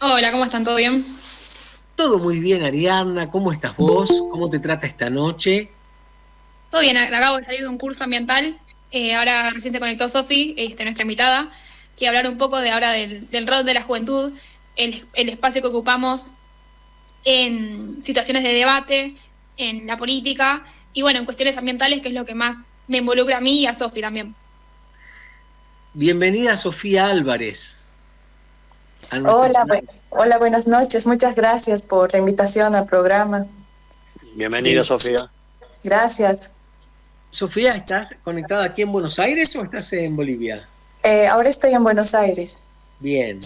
Hola, ¿cómo están? ¿Todo bien? Todo muy bien, Ariadna. ¿Cómo estás vos? ¿Cómo te trata esta noche? Todo bien, acabo de salir de un curso ambiental. Ahora recién se conectó Sofi, nuestra invitada, que hablar un poco de ahora del rol de la juventud, el espacio que ocupamos en situaciones de debate, en la política y bueno, en cuestiones ambientales, que es lo que más me involucra a mí y a Sofi también. Bienvenida Sofía Álvarez. Hola, buenas noches. Muchas gracias por la invitación al programa. Bienvenida, Sofía. Gracias. Sofía, ¿estás conectada aquí en Buenos Aires o estás en Bolivia? Ahora estoy en Buenos Aires. Bien.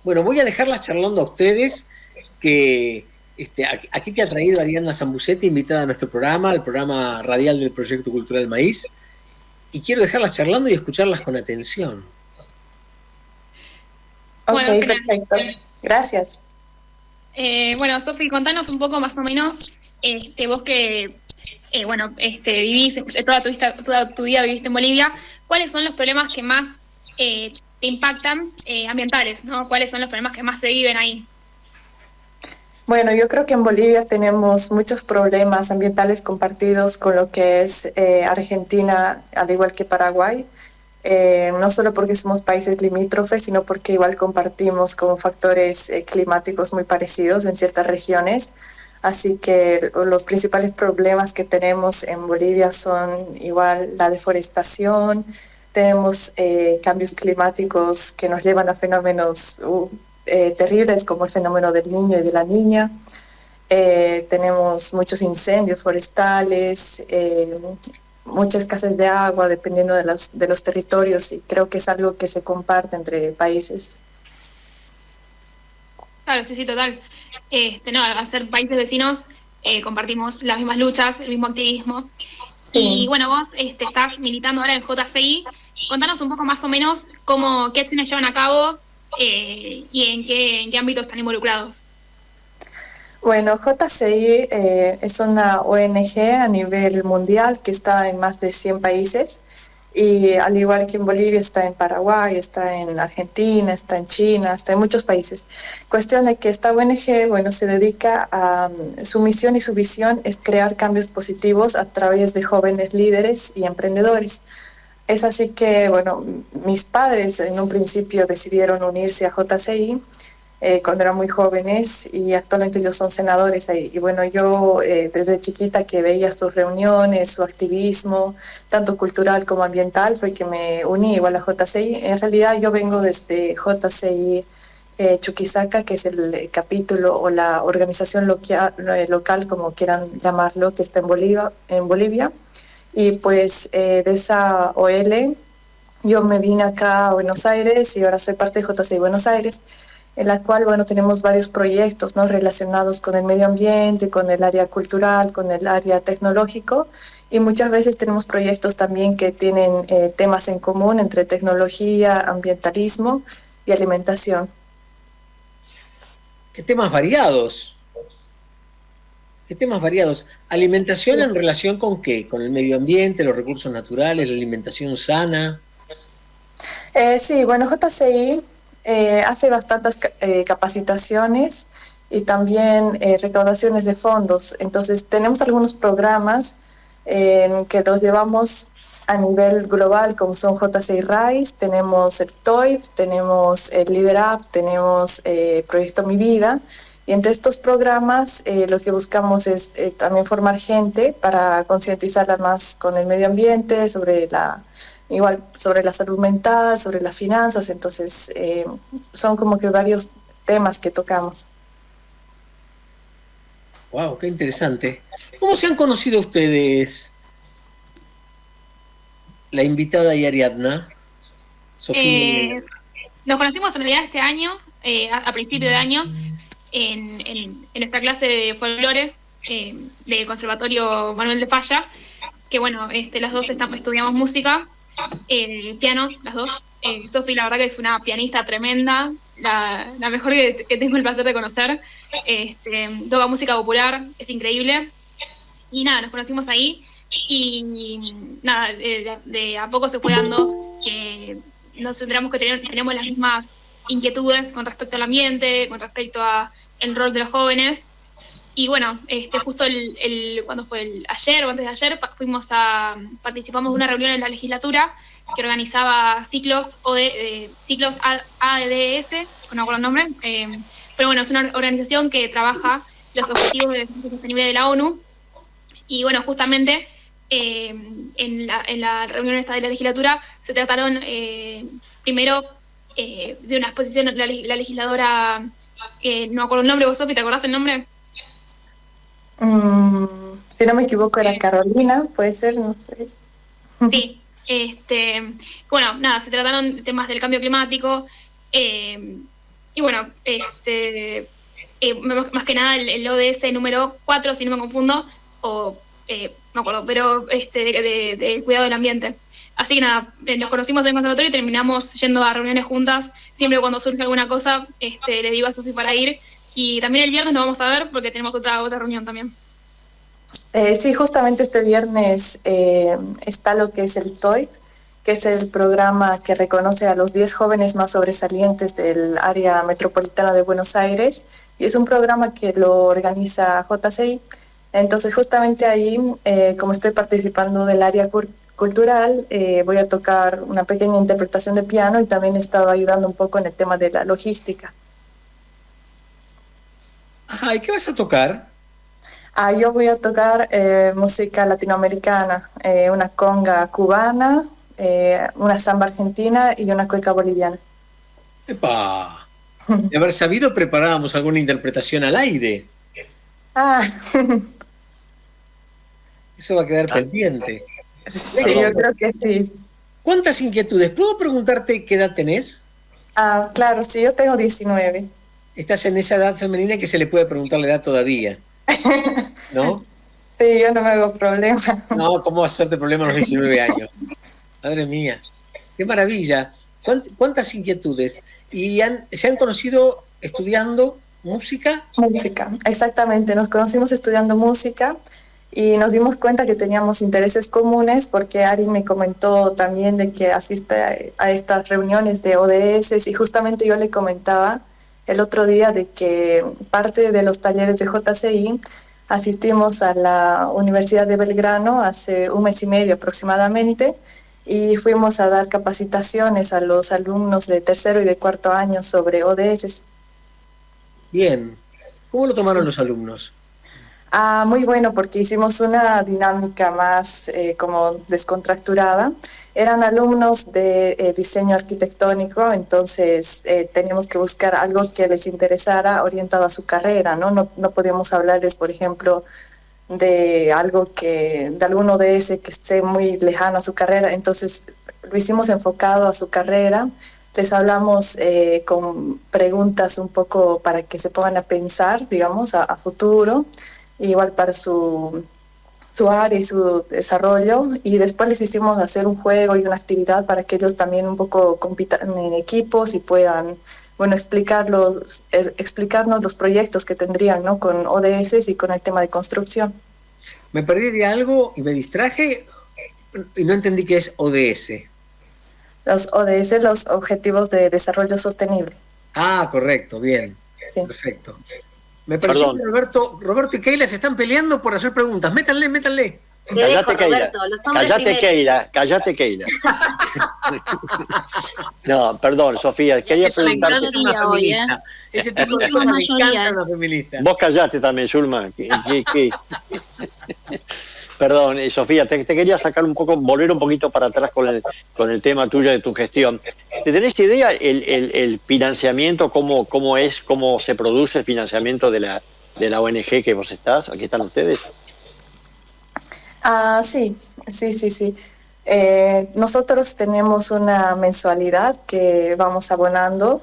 Bueno, voy a dejarlas charlando a ustedes, que aquí te ha traído Ariadna Zambucetti, invitada a nuestro programa, al programa radial del Proyecto Cultural Maíz, y quiero dejarlas charlando y escucharlas con atención. Ok, Bueno, perfecto. Gracias. Bueno, Sofi, contanos un poco más o menos, vos que, vivís, toda tu vida viviste en Bolivia, ¿cuáles son los problemas que más te impactan ambientales, ¿no? ¿Cuáles son los problemas que más se viven ahí? Bueno, yo creo que en Bolivia tenemos muchos problemas ambientales compartidos con lo que es Argentina, al igual que Paraguay. No solo porque somos países limítrofes, sino porque igual compartimos como factores climáticos muy parecidos en ciertas regiones. Así que los principales problemas que tenemos en Bolivia son igual la deforestación, tenemos cambios climáticos que nos llevan a fenómenos terribles como el fenómeno del niño y de la niña. Tenemos muchos incendios forestales, mucha escasez de agua dependiendo de los territorios y creo que es algo que se comparte entre países. Claro, sí, total. Al ser países vecinos compartimos las mismas luchas, el mismo activismo. Sí. Y bueno, vos estás militando ahora en JCI. Contanos un poco más o menos qué acciones llevan a cabo y en qué ámbitos están involucrados. Bueno, JCI es una ONG a nivel mundial que está en más de 100 países y al igual que en Bolivia está en Paraguay, está en Argentina, está en China, está en muchos países. Cuestión de que esta ONG, se dedica a su misión y su visión es crear cambios positivos a través de jóvenes líderes y emprendedores. Es así que, mis padres en un principio decidieron unirse a JCI cuando eran muy jóvenes y actualmente ellos son senadores ahí. Y yo desde chiquita que veía sus reuniones, su activismo, tanto cultural como ambiental, fue que me uní igual a JCI. En realidad yo vengo desde JCI Chuquisaca, que es el capítulo o la organización local, como quieran llamarlo, que está en Bolivia. Y pues de esa OL yo me vine acá a Buenos Aires y ahora soy parte de JCI Buenos Aires, en la cual, tenemos varios proyectos, ¿no?, relacionados con el medio ambiente, con el área cultural, con el área tecnológico, y muchas veces tenemos proyectos también que tienen temas en común entre tecnología, ambientalismo y alimentación. ¿Qué temas variados? Qué temas variados. ¿Alimentación en relación con qué? ¿Con el medio ambiente, los recursos naturales, la alimentación sana? Sí, bueno, JCI hace bastantes capacitaciones y también recaudaciones de fondos. Entonces, tenemos algunos programas que los llevamos a nivel global, como son JCI Rise, tenemos el TOIP, tenemos el Leader Up, tenemos Proyecto Mi Vida. Y entre estos programas lo que buscamos es también formar gente para concientizarla más con el medio ambiente, sobre la salud mental, sobre las finanzas. Entonces son como que varios temas que tocamos. Wow, qué interesante. ¿Cómo se han conocido ustedes, la invitada y Ariadna? Sofía. Nos conocimos en realidad este año, a principio de año, en nuestra clase de folclore del Conservatorio Manuel de Falla, que bueno, las dos estudiamos música, piano, las dos. Sofi, la verdad que es una pianista tremenda, la mejor que tengo el placer de conocer. Toca música popular, es increíble. Y nada, nos conocimos ahí y nada, de a poco se fue dando que nos enteramos que tenemos las mismas inquietudes con respecto al ambiente, con respecto a el rol de los jóvenes. Y bueno, justo cuando fue ayer o antes de ayer, participamos de una reunión en la legislatura que organizaba ciclos ciclos ADS, no me acuerdo el nombre, pero bueno, es una organización que trabaja los objetivos de desarrollo sostenible de la ONU. Y bueno, justamente en la reunión esta de la legislatura se trataron primero de una exposición, la legisladora, no me acuerdo el nombre, vos, Sofi, ¿te acordás el nombre? Si no me equivoco era Carolina, puede ser, no sé. Sí, bueno, nada, se trataron temas del cambio climático, y bueno, más que nada el ODS número 4, si no me confundo, o no me acuerdo, pero del cuidado del ambiente. Así que nada, nos conocimos en el conservatorio y terminamos yendo a reuniones juntas. Siempre cuando surge alguna cosa, le digo a Sofi para ir. Y también el viernes nos vamos a ver porque tenemos otra reunión también. Sí, justamente este viernes está lo que es el TOI, que es el programa que reconoce a los 10 jóvenes más sobresalientes del área metropolitana de Buenos Aires. Y es un programa que lo organiza JCI. Entonces justamente ahí, como estoy participando del área cultural, voy a tocar una pequeña interpretación de piano y también he estado ayudando un poco en el tema de la logística. Ajá, ¿y qué vas a tocar? Yo voy a tocar música latinoamericana, una conga cubana, una samba argentina y una cueca boliviana. ¡Epa! De haber sabido, preparábamos alguna interpretación al aire. Eso va a quedar pendiente. Sí, yo creo que sí. ¿Cuántas inquietudes? ¿Puedo preguntarte qué edad tenés? Claro, sí, yo tengo 19. Estás en esa edad femenina que se le puede preguntar la edad todavía, ¿no? Sí, yo no me hago problema. No, ¿cómo vas a hacerte problema a los 19 años? Madre mía, qué maravilla. ¿Cuántas inquietudes? ¿Y se han conocido estudiando música? Música, exactamente. Nos conocimos estudiando música y nos dimos cuenta que teníamos intereses comunes porque Ari me comentó también de que asiste a estas reuniones de ODS y justamente yo le comentaba el otro día de que parte de los talleres de JCI asistimos a la Universidad de Belgrano hace un mes y medio aproximadamente y fuimos a dar capacitaciones a los alumnos de tercero y de cuarto año sobre ODS. Bien. ¿Cómo lo tomaron los alumnos? Muy bueno, porque hicimos una dinámica más como descontracturada. Eran alumnos de diseño arquitectónico, entonces teníamos que buscar algo que les interesara orientado a su carrera, ¿no? No podíamos hablarles, por ejemplo, de algún ODS que esté muy lejano a su carrera, entonces lo hicimos enfocado a su carrera. Les hablamos con preguntas un poco para que se pongan a pensar, digamos, a futuro, igual para su área y su desarrollo, y después les hicimos hacer un juego y una actividad para que ellos también un poco compitan en equipos y puedan explicarnos los proyectos que tendrían, ¿no? Con ODS y con el tema de construcción. Me perdí de algo y me distraje y no entendí qué es ODS. Los ODS, los Objetivos de Desarrollo Sostenible. Ah, correcto, bien. Sí. Perfecto. Me pareció que Roberto y Keila se están peleando por hacer preguntas. Métanle. Cállate, Keila. No, perdón, Sofía, quería preguntarte. Ese tipo de cosas le encantan a los feministas. Vos callate también, Zulma. Perdón, Sofía, te quería volver un poquito para atrás con el tema tuyo de tu gestión. ¿Tenés idea el financiamiento, cómo se produce el financiamiento de la ONG que vos estás? ¿Aquí están ustedes? Sí. Nosotros tenemos una mensualidad que vamos abonando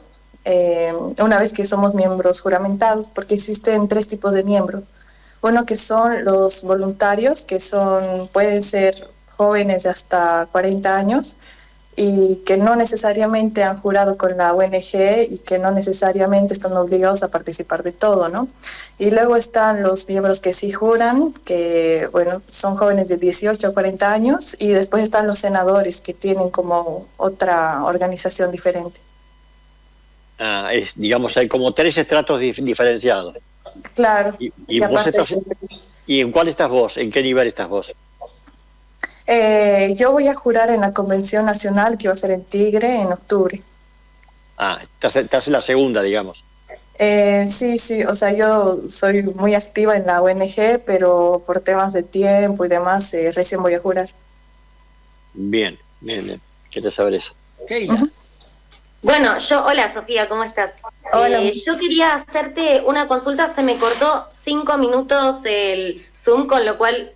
una vez que somos miembros juramentados, porque existen 3 tipos de miembros. Uno que son los voluntarios, que pueden ser jóvenes de hasta 40 años y que no necesariamente han jurado con la ONG y que no necesariamente están obligados a participar de todo, ¿no? Y luego están los miembros que sí juran, que son jóvenes de 18 a 40 años, y después están los senadores, que tienen como otra organización diferente. Digamos, hay como 3 estratos diferenciados. Claro. ¿Y en cuál estás vos? ¿En qué nivel estás vos? Yo voy a jurar en la Convención Nacional que va a ser en Tigre en octubre. Estás en la segunda, digamos. Sí, o sea, yo soy muy activa en la ONG, pero por temas de tiempo y demás, recién voy a jurar. Bien. Quería saber eso. Keila. Bueno, hola Sofía, ¿cómo estás? Hola. Yo quería hacerte una consulta, se me cortó 5 minutos el Zoom, con lo cual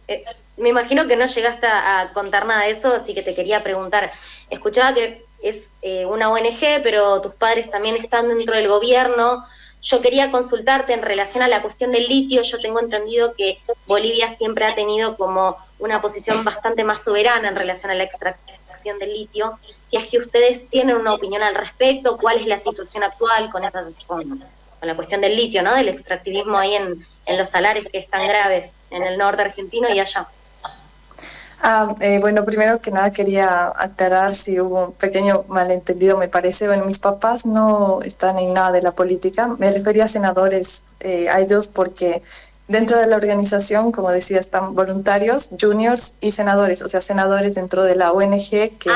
me imagino que no llegaste a contar nada de eso, así que te quería preguntar. Escuchaba que es una ONG, pero tus padres también están dentro del gobierno. Yo quería consultarte en relación a la cuestión del litio. Yo tengo entendido que Bolivia siempre ha tenido como una posición bastante más soberana en relación a la extracción del litio. Si es que ustedes tienen una opinión al respecto, ¿cuál es la situación actual con la cuestión del litio, ¿no? Del extractivismo ahí en los salares, que es tan grave en el norte argentino y allá. Bueno, primero que nada quería aclarar si hubo un pequeño malentendido, me parece. Bueno, mis papás no están en nada de la política. Me refería a senadores, a ellos, porque dentro de la organización, como decía, están voluntarios, juniors y senadores, o sea, senadores dentro de la ONG que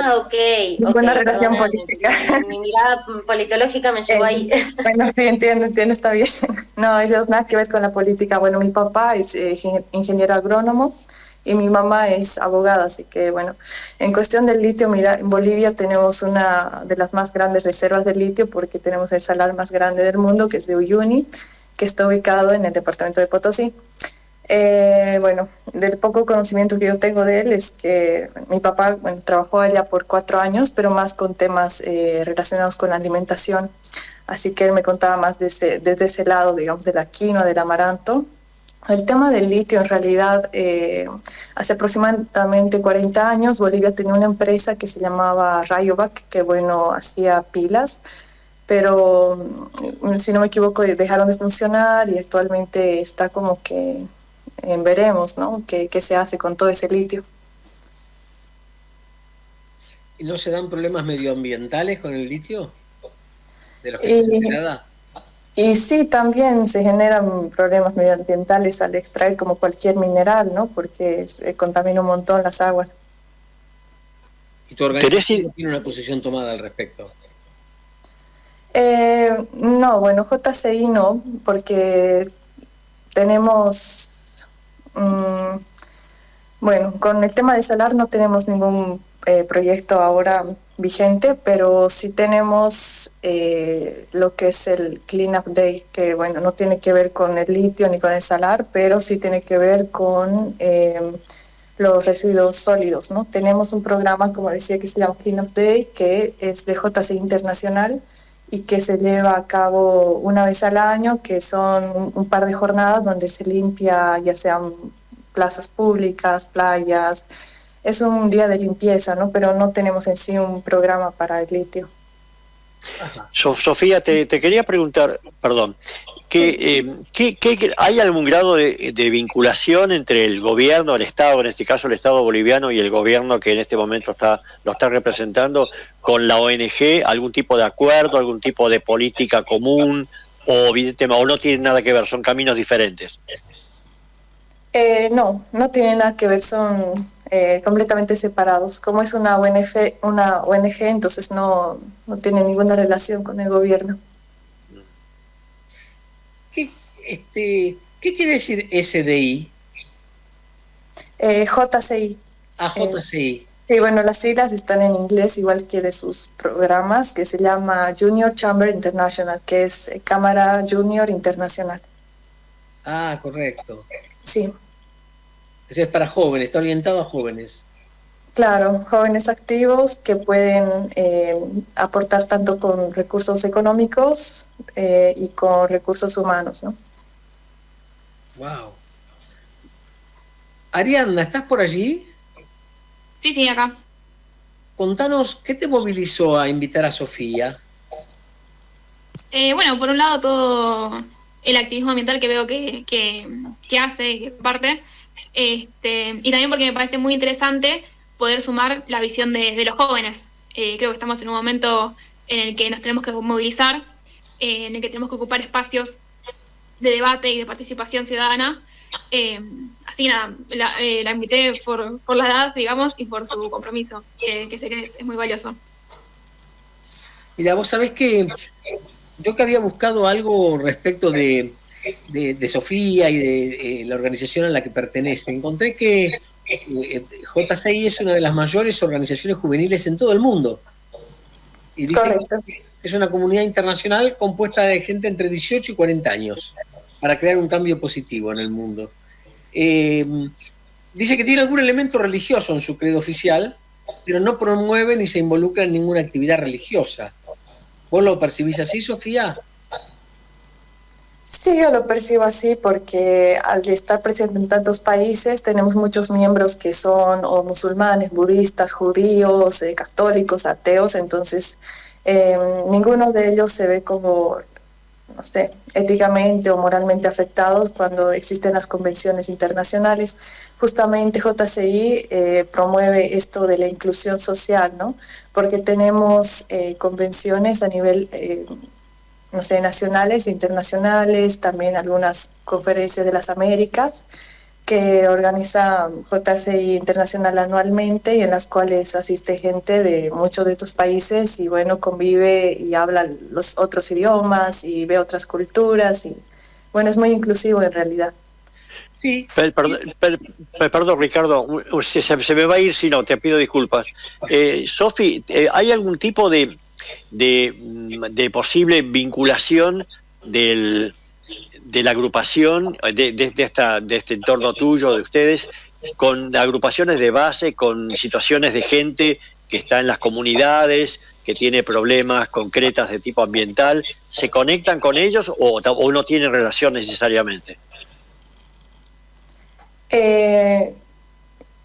no tienen ninguna relación política. Mi mirada politológica me llevó ahí. Bueno, sí, entiendo, está bien. No, ellos nada que ver con la política. Bueno, mi papá es ingeniero agrónomo y mi mamá es abogada, así que bueno, en cuestión del litio, mira, en Bolivia tenemos una de las más grandes reservas de litio porque tenemos el salar más grande del mundo, que es de Uyuni, que está ubicado en el departamento de Potosí. Bueno, del poco conocimiento que yo tengo de él es que mi papá trabajó allá por 4 años, pero más con temas relacionados con la alimentación, así que él me contaba más desde ese lado, digamos, de la quinoa, del amaranto. El tema del litio, en realidad, hace aproximadamente 40 años, Bolivia tenía una empresa que se llamaba Rayovac, que hacía pilas, pero si no me equivoco dejaron de funcionar y actualmente está como que veremos, ¿no? ¿Qué se hace con todo ese litio? ¿Y no se dan problemas medioambientales con el litio? ¿De los que se genera? Y sí, también se generan problemas medioambientales al extraer como cualquier mineral, ¿no? Porque contamina un montón las aguas. ¿Y tu organización no tiene una posición tomada al respecto? No, bueno, JCI no, porque tenemos, bueno, con el tema de salar no tenemos ningún proyecto ahora vigente, pero sí tenemos lo que es el Clean Up Day, que bueno, no tiene que ver con el litio ni con el salar, pero sí tiene que ver con los residuos sólidos, ¿no? Tenemos un programa, como decía, que se llama Clean Up Day, que es de JCI Internacional, y que se lleva a cabo una vez al año, que son un par de jornadas donde se limpia, ya sean plazas públicas, playas. Es un día de limpieza, ¿no? Pero no tenemos en sí un programa para el litio. Sofía, te quería preguntar, perdón, ¿hay algún grado de vinculación entre el gobierno, el Estado, en este caso el Estado boliviano, y el gobierno que en este momento lo está representando, con la ONG? ¿Algún tipo de acuerdo, algún tipo de política común, o no tienen nada que ver, son caminos diferentes? No tienen nada que ver, son completamente separados. Como es una ONG, entonces no tiene ninguna relación con el gobierno. ¿Qué quiere decir SDI? JCI. JCI. Sí, bueno, las siglas están en inglés, igual que de sus programas, que se llama Junior Chamber International, que es Cámara Junior Internacional. Ah, correcto. Sí. Es para jóvenes, está orientado a jóvenes. Claro, jóvenes activos que pueden aportar tanto con recursos económicos y con recursos humanos, ¿no? Wow. Ariadna, ¿estás por allí? Sí, acá. Contanos, ¿qué te movilizó a invitar a Sofía? Bueno, por un lado todo el activismo ambiental que veo que hace y que comparte, y también porque me parece muy interesante poder sumar la visión de los jóvenes. Creo que estamos en un momento en el que nos tenemos que movilizar, en el que tenemos que ocupar espacios de debate y de participación ciudadana. Así que nada, la invité por la edad, digamos, y por su compromiso, que sé que es muy valioso. Mira, vos sabés que yo que había buscado algo respecto de Sofía y de la organización a la que pertenece, encontré que JCI es una de las mayores organizaciones juveniles en todo el mundo. Y dice que es una comunidad internacional compuesta de gente entre 18 y 40 años para crear un cambio positivo en el mundo. Dice que tiene algún elemento religioso en su credo oficial, pero no promueve ni se involucra en ninguna actividad religiosa. ¿Vos lo percibís así, Sofía? Sí, yo lo percibo así porque al estar presente en tantos países tenemos muchos miembros que son o musulmanes, budistas, judíos, católicos, ateos, entonces ninguno de ellos se ve como, no sé, éticamente o moralmente afectados cuando existen las convenciones internacionales. Justamente JCI promueve esto de la inclusión social, ¿no? Porque tenemos convenciones a nivel no sé, nacionales e internacionales, también algunas conferencias de las Américas que organiza JCI Internacional anualmente y en las cuales asiste gente de muchos de estos países y bueno, convive y habla los otros idiomas y ve otras culturas y bueno, es muy inclusivo en realidad. Sí. Perdón, Ricardo, se me va a ir si no, te pido disculpas. Sofi, ¿hay algún tipo de posible vinculación de la agrupación, de este entorno tuyo, de ustedes, con agrupaciones de base, con situaciones de gente que está en las comunidades, que tiene problemas concretas de tipo ambiental? ¿Se conectan con ellos o no tienen relación necesariamente?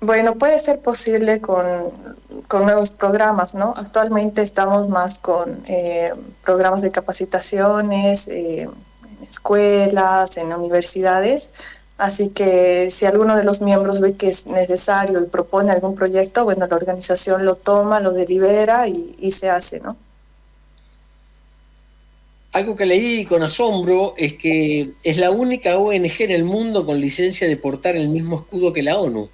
Bueno, puede ser posible con nuevos programas, ¿no? Actualmente estamos más con programas de capacitaciones, en escuelas, en universidades, así que si alguno de los miembros ve que es necesario y propone algún proyecto, bueno, la organización lo toma, lo delibera y se hace, ¿no? Algo que leí con asombro es que es la única ONG en el mundo con licencia de portar el mismo escudo que la ONU.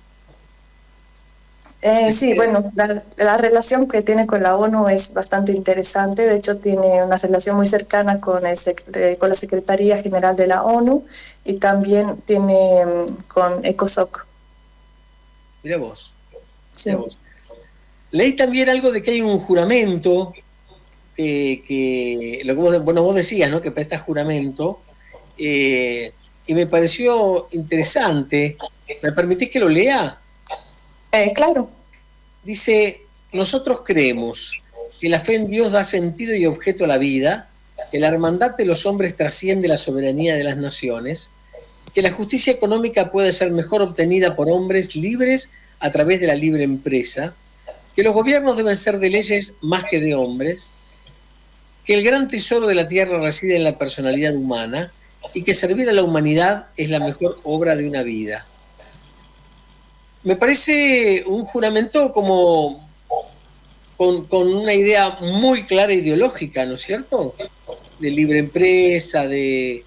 Sí, bueno, la relación que tiene con la ONU es bastante interesante. De hecho, tiene una relación muy cercana con la Secretaría General de la ONU y también tiene con ECOSOC. Mira vos. Sí. Mira vos. Leí también algo de que hay un juramento que lo que vos decías, ¿no? Que prestas juramento y me pareció interesante. ¿Me permitís que lo lea? Claro. Dice: nosotros creemos que la fe en Dios da sentido y objeto a la vida, que la hermandad de los hombres trasciende la soberanía de las naciones, que la justicia económica puede ser mejor obtenida por hombres libres a través de la libre empresa, que los gobiernos deben ser de leyes más que de hombres, que el gran tesoro de la tierra reside en la personalidad humana y que servir a la humanidad es la mejor obra de una vida. Me parece un juramento como con una idea muy clara ideológica, ¿no es cierto? De libre empresa, de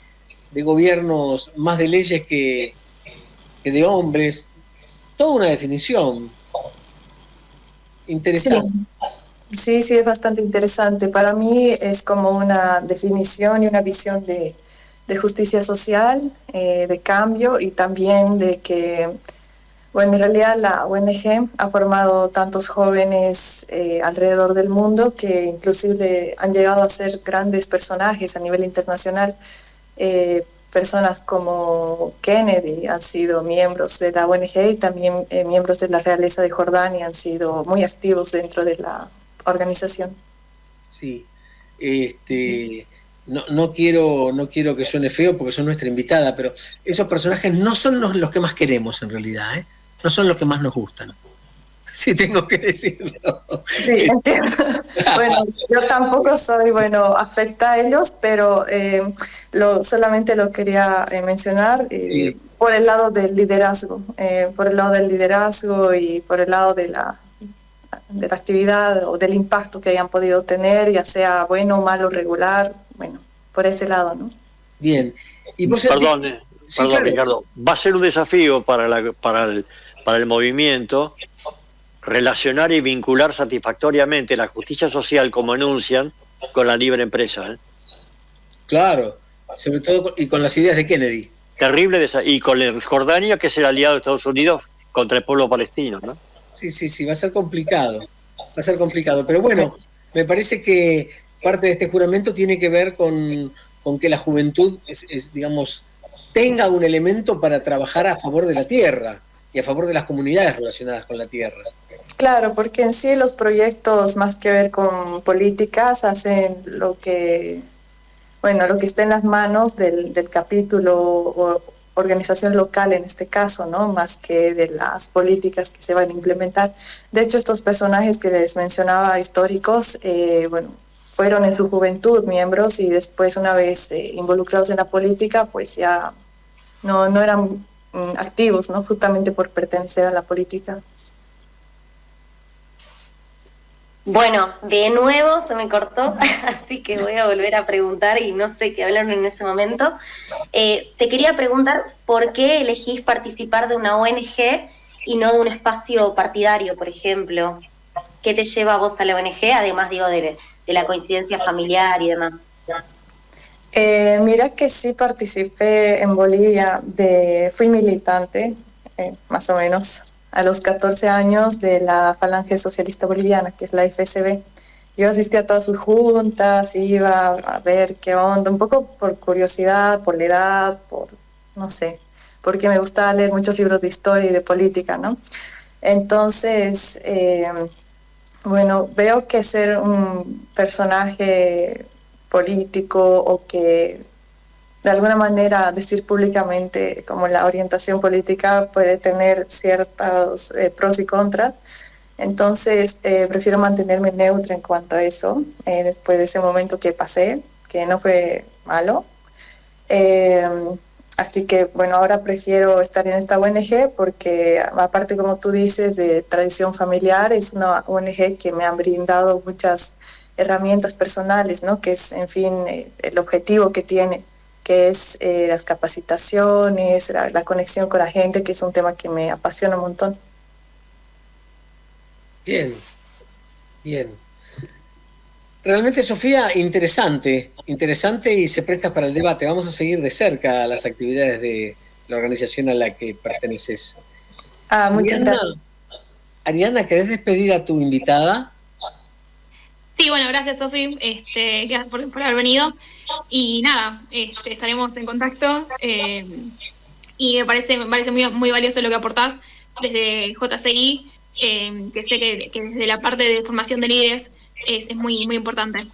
gobiernos más de leyes que de hombres. Toda una definición interesante. Sí, es bastante interesante. Para mí es como una definición y una visión de justicia social, de cambio y también de que, bueno, en realidad la ONG ha formado tantos jóvenes alrededor del mundo que inclusive han llegado a ser grandes personajes a nivel internacional. Personas como Kennedy han sido miembros de la ONG y también miembros de la realeza de Jordania han sido muy activos dentro de la organización. Sí, no quiero que suene feo porque son nuestra invitada, pero esos personajes no son los que más queremos en realidad, ¿eh? No son los que más nos gustan. Sí, tengo que decirlo. Sí, entiendo. Bueno, yo tampoco soy, afecta a ellos, pero solamente lo quería mencionar Sí. por el lado del liderazgo, y por el lado de la actividad o del impacto que hayan podido tener, ya sea bueno, malo, regular, por ese lado, ¿no? Bien. Y vos Perdón, claro. Ricardo, va a ser un desafío para el movimiento relacionar y vincular satisfactoriamente la justicia social, como enuncian, con la libre empresa. Claro, sobre todo y con las ideas de Kennedy. Terrible, y con Jordania, que es el aliado de Estados Unidos contra el pueblo palestino, ¿no? Sí, va a ser complicado. Pero bueno, me parece que parte de este juramento tiene que ver con que la juventud digamos, tenga un elemento para trabajar a favor de la tierra y a favor de las comunidades relacionadas con la tierra. Claro, porque en sí los proyectos, más que ver con políticas, hacen lo que está en las manos del capítulo o organización local en este caso, ¿no? Más que de las políticas que se van a implementar. De hecho, estos personajes que les mencionaba históricos, fueron en su juventud miembros y después, una vez involucrados en la política, pues ya no eran activos, ¿no? Justamente por pertenecer a la política. Bueno, de nuevo se me cortó, así que voy a volver a preguntar y no sé qué hablaron en ese momento. Te quería preguntar por qué elegís participar de una ONG y no de un espacio partidario, por ejemplo. ¿Qué te lleva a vos a la ONG, además de la coincidencia familiar y demás? Mira que sí participé en Bolivia, fui militante, más o menos, a los 14 años de la Falange Socialista Boliviana, que es la FSB. Yo asistía a todas sus juntas, iba a ver qué onda, un poco por curiosidad, por la edad, porque me gustaba leer muchos libros de historia y de política, ¿no? Entonces, veo que ser un personaje político o que de alguna manera decir públicamente como la orientación política puede tener ciertos pros y contras. Entonces prefiero mantenerme neutra en cuanto a eso, después de ese momento que pasé, que no fue malo. Así que ahora prefiero estar en esta ONG porque, aparte, como tú dices, de tradición familiar, es una ONG que me han brindado muchas herramientas personales, ¿no? Que es, en fin, el objetivo que tiene, que es las capacitaciones, la conexión con la gente, que es un tema que me apasiona un montón. Bien. Realmente, Sofía, interesante y se presta para el debate. Vamos a seguir de cerca las actividades de la organización a la que perteneces. Muchas gracias. Ariana, ¿querés despedir a tu invitada? Sí, gracias, Sofi, gracias por haber venido. Y nada, estaremos en contacto y me parece muy, muy valioso lo que aportás desde JCI, que sé que desde la parte de formación de líderes es muy, muy importante.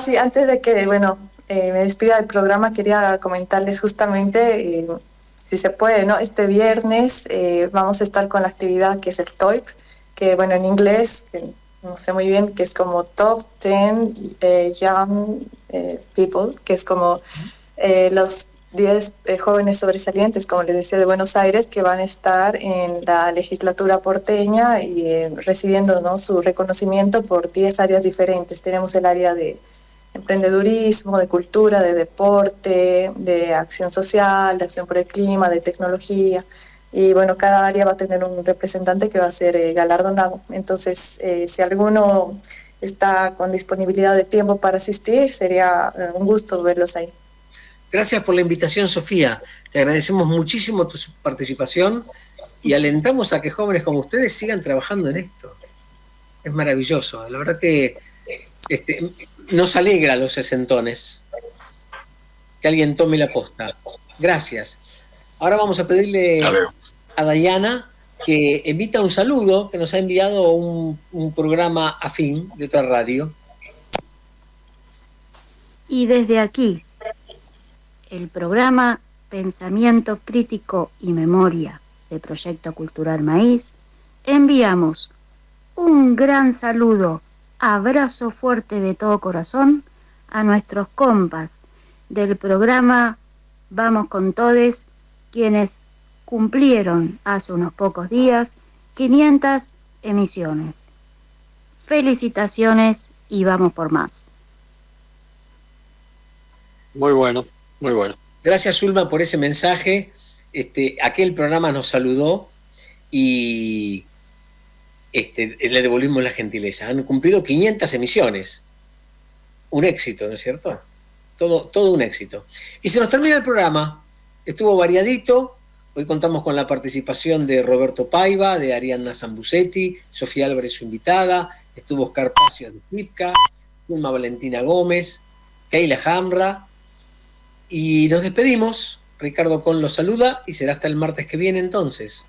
Sí, antes de que me despida del programa, quería comentarles justamente, si se puede, ¿no? Este viernes vamos a estar con la actividad que es el TOIP, que en inglés no sé muy bien, que es como Top 10 Young People, que es como los 10 jóvenes sobresalientes, como les decía, de Buenos Aires, que van a estar en la legislatura porteña y recibiendo, ¿no?, su reconocimiento por 10 áreas diferentes. Tenemos el área de emprendedurismo, de cultura, de deporte, de acción social, de acción por el clima, de tecnología. Y bueno, cada área va a tener un representante que va a ser galardonado. Entonces, si alguno está con disponibilidad de tiempo para asistir, sería un gusto verlos ahí. Gracias por la invitación, Sofía. Te agradecemos muchísimo tu participación y alentamos a que jóvenes como ustedes sigan trabajando en esto. Es maravilloso. La verdad que nos alegra a los sesentones que alguien tome la posta. Gracias. Ahora vamos a pedirle a Dayana que emita un saludo que nos ha enviado un programa afín de otra radio. Y desde aquí, el programa Pensamiento Crítico y Memoria de Proyecto Cultural Maíz, enviamos un gran saludo, abrazo fuerte de todo corazón a nuestros compas del programa Vamos con Todes, quienes cumplieron hace unos pocos días 500 emisiones. Felicitaciones y vamos por más. Muy bueno, muy bueno. Gracias, Zulma, por ese mensaje. Aquel programa nos saludó y le devolvimos la gentileza. Han cumplido 500 emisiones. Un éxito, ¿no es cierto? Todo un éxito. Y se nos termina el programa. Estuvo variadito. Hoy contamos con la participación de Roberto Paiva, de Arianna Zambucetti, Sofía Álvarez, su invitada, estuvo Oscar Pacio de Flipka, Zulma Valentina Gómez, Keila Hamra, y nos despedimos. Ricardo Con los saluda y será hasta el martes que viene entonces.